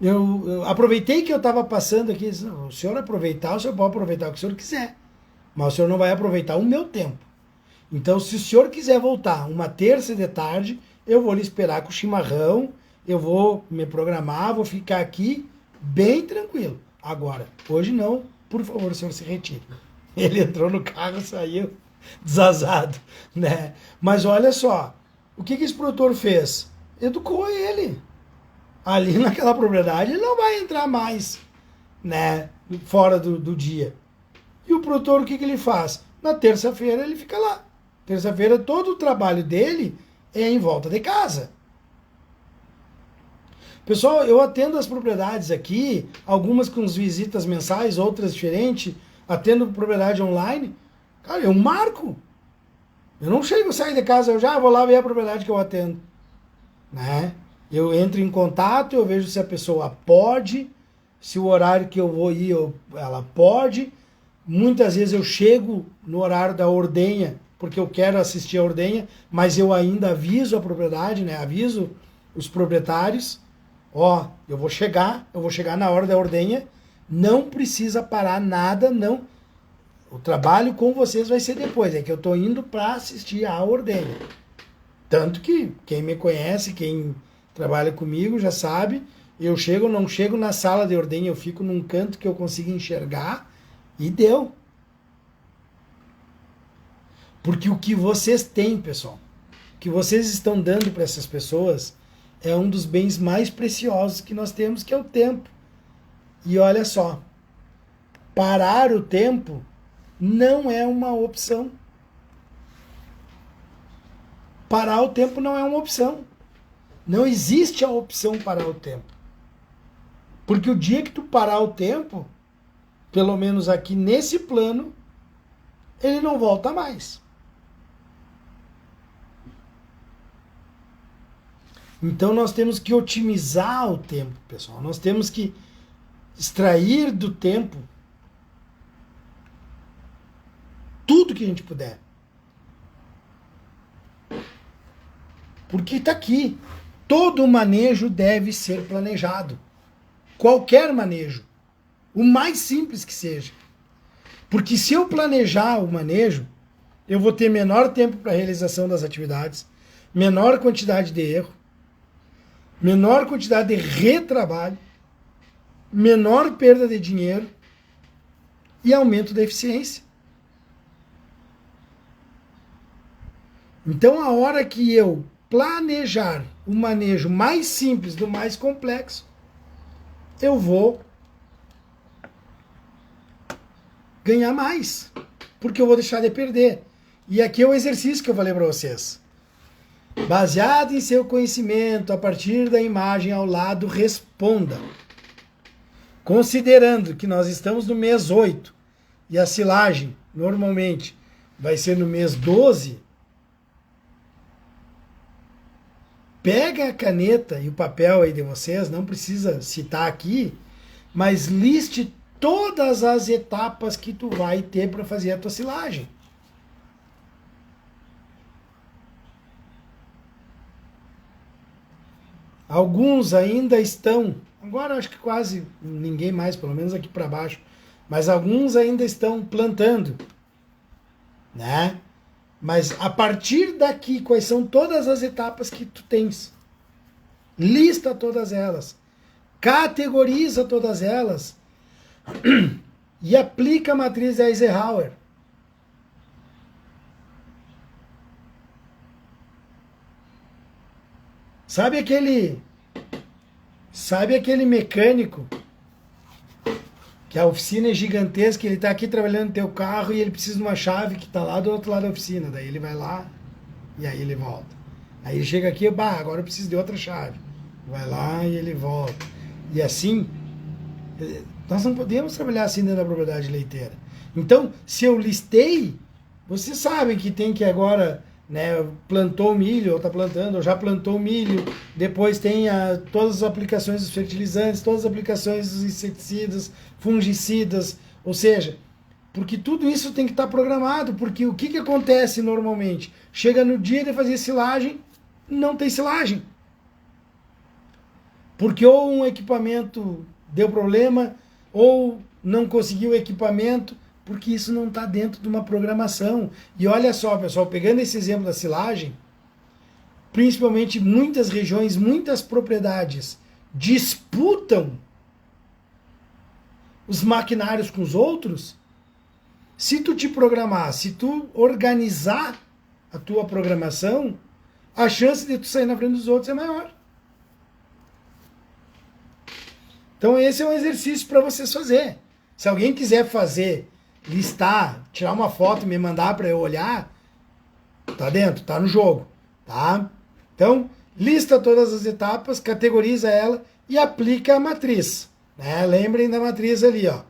Eu aproveitei que eu estava passando aqui, disse, o senhor aproveitar, o senhor pode aproveitar o que o senhor quiser, mas o senhor não vai aproveitar o meu tempo. Então, se o senhor quiser voltar uma terça de tarde, eu vou lhe esperar com o chimarrão, eu vou me programar, vou ficar aqui bem tranquilo. Agora, hoje não, por favor, o senhor se retire. Ele entrou no carro, saiu desazado, né? Mas olha só, o que esse produtor fez? Educou ele. Ali naquela propriedade ele não vai entrar mais, né? Fora do dia. E o produtor, o que ele faz? Na terça-feira ele fica lá. Terça-feira todo o trabalho dele é em volta de casa. Pessoal, eu atendo as propriedades aqui, algumas com visitas mensais, outras diferentes, atendo propriedade online. Cara, eu marco. Eu não chego, saio de casa, eu já vou lá ver a propriedade que eu atendo. Né? Eu entro em contato, eu vejo se a pessoa pode, se o horário que eu vou ir, ela pode. Muitas vezes eu chego no horário da ordenha, porque eu quero assistir a ordenha, mas eu ainda aviso a propriedade, né? Aviso os proprietários. Eu vou chegar na hora da ordenha, não precisa parar nada, não. O trabalho com vocês vai ser depois, é que eu estou indo para assistir a ordenha. Tanto que quem me conhece, quem trabalha comigo já sabe, eu não chego na sala de ordenha, eu fico num canto que eu consigo enxergar e deu. Porque o que vocês têm, pessoal, o que vocês estão dando para essas pessoas é um dos bens mais preciosos que nós temos, que é o tempo. E olha só, parar o tempo não é uma opção. Parar o tempo não é uma opção. Não existe a opção parar o tempo. Porque o dia que tu parar o tempo, pelo menos aqui nesse plano, ele não volta mais. Então nós temos que otimizar o tempo, pessoal. Nós temos que extrair do tempo tudo que a gente puder. Porque está aqui. Todo manejo deve ser planejado. Qualquer manejo. O mais simples que seja. Porque se eu planejar o manejo, eu vou ter menor tempo para a realização das atividades, menor quantidade de erro, menor quantidade de retrabalho, menor perda de dinheiro e aumento da eficiência. Então, a hora que eu planejar o manejo mais simples do mais complexo, eu vou ganhar mais, porque eu vou deixar de perder. E aqui é o exercício que eu falei para vocês. Baseado em seu conhecimento, a partir da imagem ao lado, responda. Considerando que nós estamos no mês 8 e a silagem, normalmente, vai ser no mês 12, pega a caneta e o papel aí de vocês, não precisa citar aqui, mas liste todas as etapas que tu vai ter para fazer a tua silagem. Alguns ainda estão, agora acho que quase ninguém mais, pelo menos aqui para baixo, mas alguns ainda estão plantando, né? Mas a partir daqui, quais são todas as etapas que tu tens? Lista todas elas, categoriza todas elas e aplica a matriz Eisenhower. Sabe aquele mecânico que a oficina é gigantesca, ele está aqui trabalhando no teu carro e ele precisa de uma chave que está lá do outro lado da oficina. Daí ele vai lá e aí ele volta. Aí ele chega aqui, agora eu preciso de outra chave. Vai lá e ele volta. E assim, nós não podemos trabalhar assim dentro da propriedade leiteira. Então, se eu listei, vocês sabem que tem que agora, né, plantou milho, ou está plantando, ou já plantou milho, depois tem todas as aplicações dos fertilizantes, todas as aplicações dos inseticidas, fungicidas, ou seja, porque tudo isso tem que estar programado, porque o que acontece normalmente? Chega no dia de fazer silagem, não tem silagem. Porque ou um equipamento deu problema, ou não conseguiu o equipamento, porque isso não está dentro de uma programação. E olha só, pessoal, pegando esse exemplo da silagem, principalmente muitas regiões, muitas propriedades disputam os maquinários com os outros. Se tu te programar, se tu organizar a tua programação, a chance de tu sair na frente dos outros é maior. Então esse é um exercício para vocês fazer. Se alguém quiser fazer, listar, tirar uma foto e me mandar para eu olhar, tá dentro, tá no jogo, tá? Então, lista todas as etapas, categoriza ela e aplica a matriz, né? Lembrem da matriz ali, ó.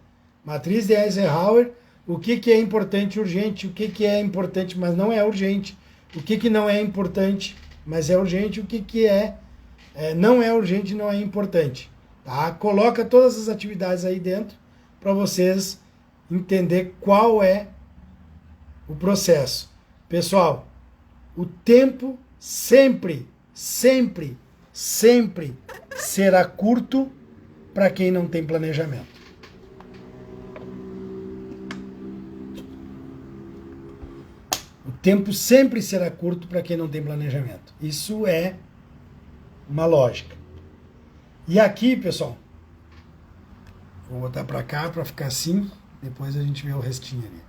Matriz de Eisenhower, o que é importante e urgente, o que é importante, mas não é urgente, o que não é importante, mas é urgente, o que não é urgente e não é importante, tá? Coloca todas as atividades aí dentro para vocês entender qual é o processo. Pessoal, o tempo sempre será curto para quem não tem planejamento. O tempo sempre será curto para quem não tem planejamento. Isso é uma lógica. E aqui, pessoal, vou botar para cá para ficar assim. Depois a gente vê o restinho ali.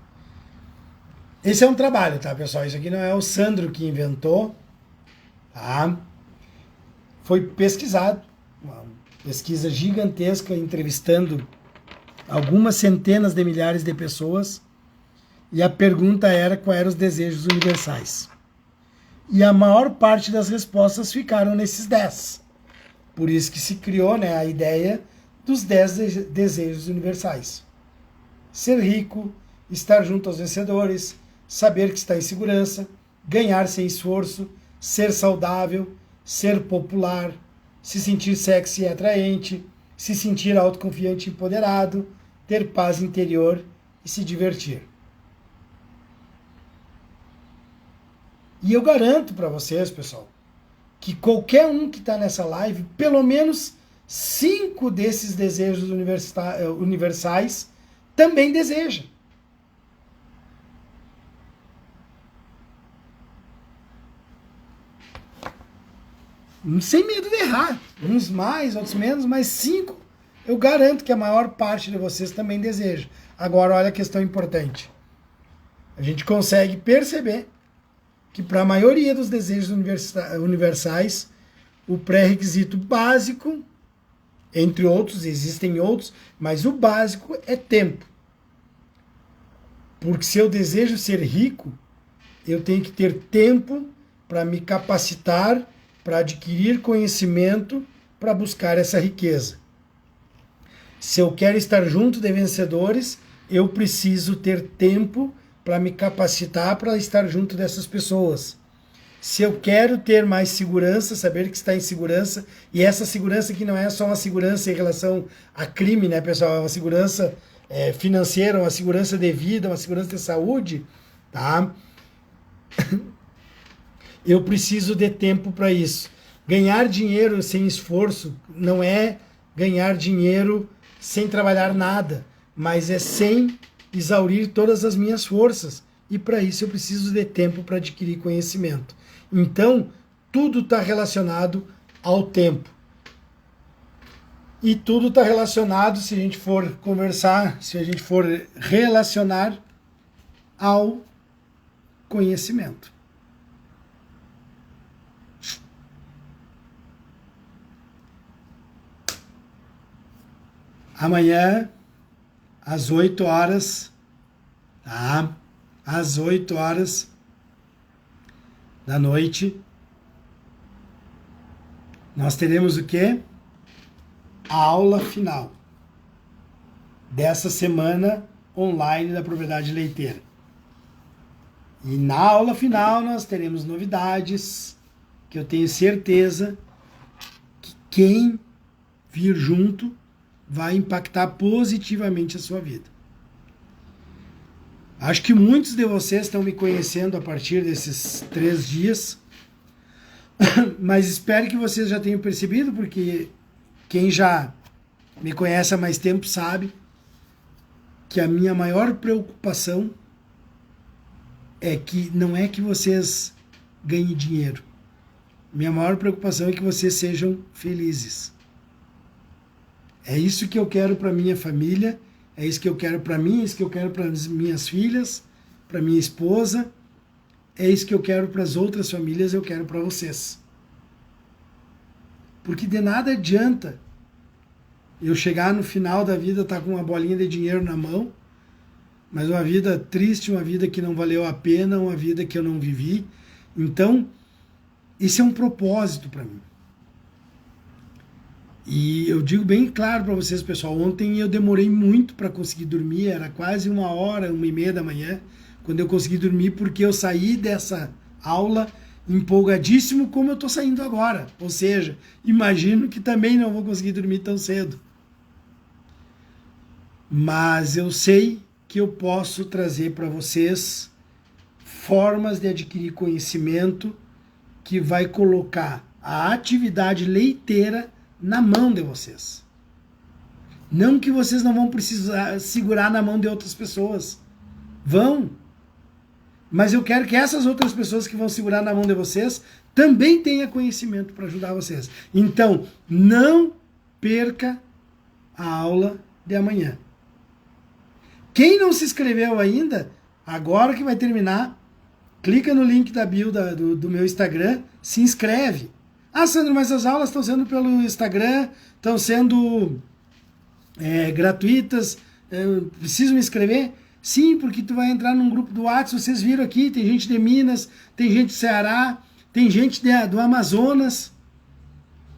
Esse é um trabalho, tá, pessoal? Isso aqui não é o Sandro que inventou, tá? Foi pesquisado, uma pesquisa gigantesca, entrevistando algumas centenas de milhares de pessoas, e a pergunta era quais eram os desejos universais. E a maior parte das respostas ficaram nesses 10. Por isso que se criou, né, a ideia dos 10 desejos universais. Ser rico, estar junto aos vencedores, saber que está em segurança, ganhar sem esforço, ser saudável, ser popular, se sentir sexy e atraente, se sentir autoconfiante e empoderado, ter paz interior e se divertir. E eu garanto para vocês, pessoal, que qualquer um que está nessa live, pelo menos 5 desses desejos universais também deseja. Sem medo de errar. Uns mais, outros menos, mas 5 eu garanto que a maior parte de vocês também deseja. Agora, olha a questão importante. A gente consegue perceber que para a maioria dos desejos universais, o pré-requisito básico, entre outros, existem outros, mas o básico é tempo. Porque se eu desejo ser rico, eu tenho que ter tempo para me capacitar, para adquirir conhecimento, para buscar essa riqueza. Se eu quero estar junto de vencedores, eu preciso ter tempo para me capacitar para estar junto dessas pessoas. Se eu quero ter mais segurança, saber que está em segurança, e essa segurança que não é só uma segurança em relação a crime, né, pessoal? É uma segurança financeira, uma segurança de vida, uma segurança de saúde, tá? Eu preciso de tempo para isso. Ganhar dinheiro sem esforço não é ganhar dinheiro sem trabalhar nada, mas é sem exaurir todas as minhas forças. E para isso eu preciso de tempo para adquirir conhecimento. Então, tudo está relacionado ao tempo. E tudo está relacionado, se a gente for conversar, se a gente for relacionar ao conhecimento. Amanhã às 8 horas, tá? Às 8 horas da noite, nós teremos o quê? A aula final dessa semana online da propriedade leiteira. E na aula final nós teremos novidades que eu tenho certeza que quem vir junto vai impactar positivamente a sua vida. Acho que muitos de vocês estão me conhecendo a partir desses 3 dias, mas espero que vocês já tenham percebido, porque quem já me conhece há mais tempo sabe que a minha maior preocupação é que não é que vocês ganhem dinheiro. Minha maior preocupação é que vocês sejam felizes. É isso que eu quero para minha família, é isso que eu quero para mim, é isso que eu quero para as minhas filhas, para minha esposa, é isso que eu quero para as outras famílias, eu quero para vocês. Porque de nada adianta eu chegar no final da vida, estar com uma bolinha de dinheiro na mão, mas uma vida triste, uma vida que não valeu a pena, uma vida que eu não vivi. Então, esse é um propósito para mim. E eu digo bem claro para vocês, pessoal, ontem eu demorei muito para conseguir dormir, era quase 1h, 1h30 da manhã, quando eu consegui dormir, porque eu saí dessa aula empolgadíssimo como eu estou saindo agora. Ou seja, imagino que também não vou conseguir dormir tão cedo. Mas eu sei que eu posso trazer para vocês formas de adquirir conhecimento que vai colocar a atividade leiteira na mão de vocês. Não que vocês não vão precisar segurar na mão de outras pessoas. Vão. Mas eu quero que essas outras pessoas que vão segurar na mão de vocês também tenham conhecimento para ajudar vocês. Então, não perca a aula de amanhã. Quem não se inscreveu ainda, agora que vai terminar, clica no link da bio do meu Instagram, se inscreve. Ah, Sandro, mas as aulas estão sendo pelo Instagram, estão sendo gratuitas, preciso me inscrever? Sim, porque tu vai entrar num grupo do WhatsApp, vocês viram aqui, tem gente de Minas, tem gente do Ceará, tem gente do Amazonas,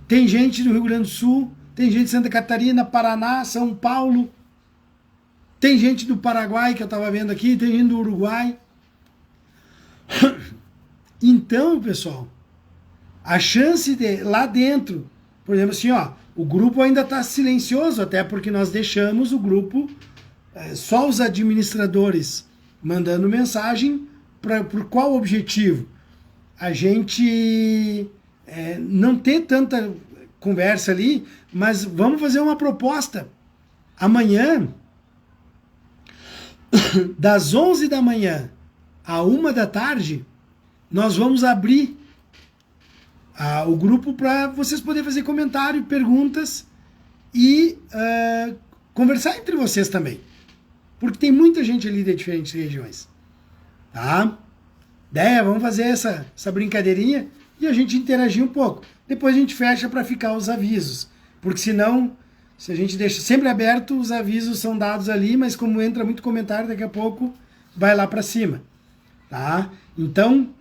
tem gente do Rio Grande do Sul, tem gente de Santa Catarina, Paraná, São Paulo, tem gente do Paraguai que eu estava vendo aqui, tem gente do Uruguai. Então, pessoal, a chance de lá dentro, por exemplo assim, ó, o grupo ainda está silencioso, até porque nós deixamos o grupo só os administradores mandando mensagem. Por qual objetivo? A gente não ter tanta conversa ali, mas vamos fazer uma proposta. Amanhã, das 11 da manhã à 1 da tarde, nós vamos abrir o grupo para vocês poderem fazer comentário, perguntas e conversar entre vocês também. Porque tem muita gente ali de diferentes regiões. Tá? Vamos fazer essa brincadeirinha e a gente interagir um pouco. Depois a gente fecha para ficar os avisos. Porque senão, se a gente deixa sempre aberto, os avisos são dados ali, mas como entra muito comentário, daqui a pouco vai lá para cima. Tá? Então,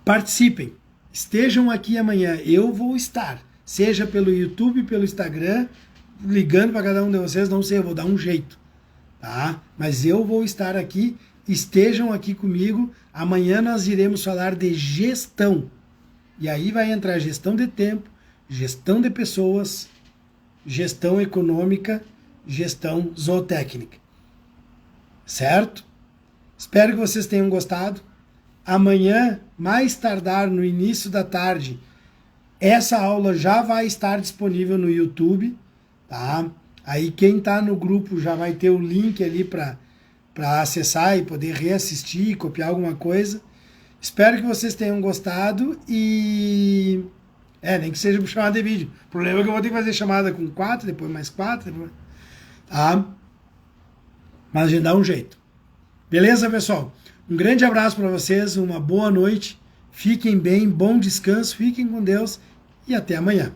participem. Estejam aqui amanhã. Eu vou estar. Seja pelo YouTube, pelo Instagram, ligando para cada um de vocês, não sei, eu vou dar um jeito. Tá? Mas eu vou estar aqui. Estejam aqui comigo. Amanhã nós iremos falar de gestão. E aí vai entrar gestão de tempo, gestão de pessoas, gestão econômica, gestão zootécnica. Certo? Espero que vocês tenham gostado. Amanhã, mais tardar no início da tarde, essa aula já vai estar disponível no YouTube. Tá? Aí quem está no grupo já vai ter o link ali para acessar e poder reassistir, copiar alguma coisa. Espero que vocês tenham gostado e... nem que seja por chamada de vídeo. O problema é que eu vou ter que fazer chamada com 4, depois mais 4. Depois... Tá? Mas a gente dá um jeito. Beleza, pessoal? Um grande abraço para vocês, uma boa noite. Fiquem bem, bom descanso, fiquem com Deus e até amanhã.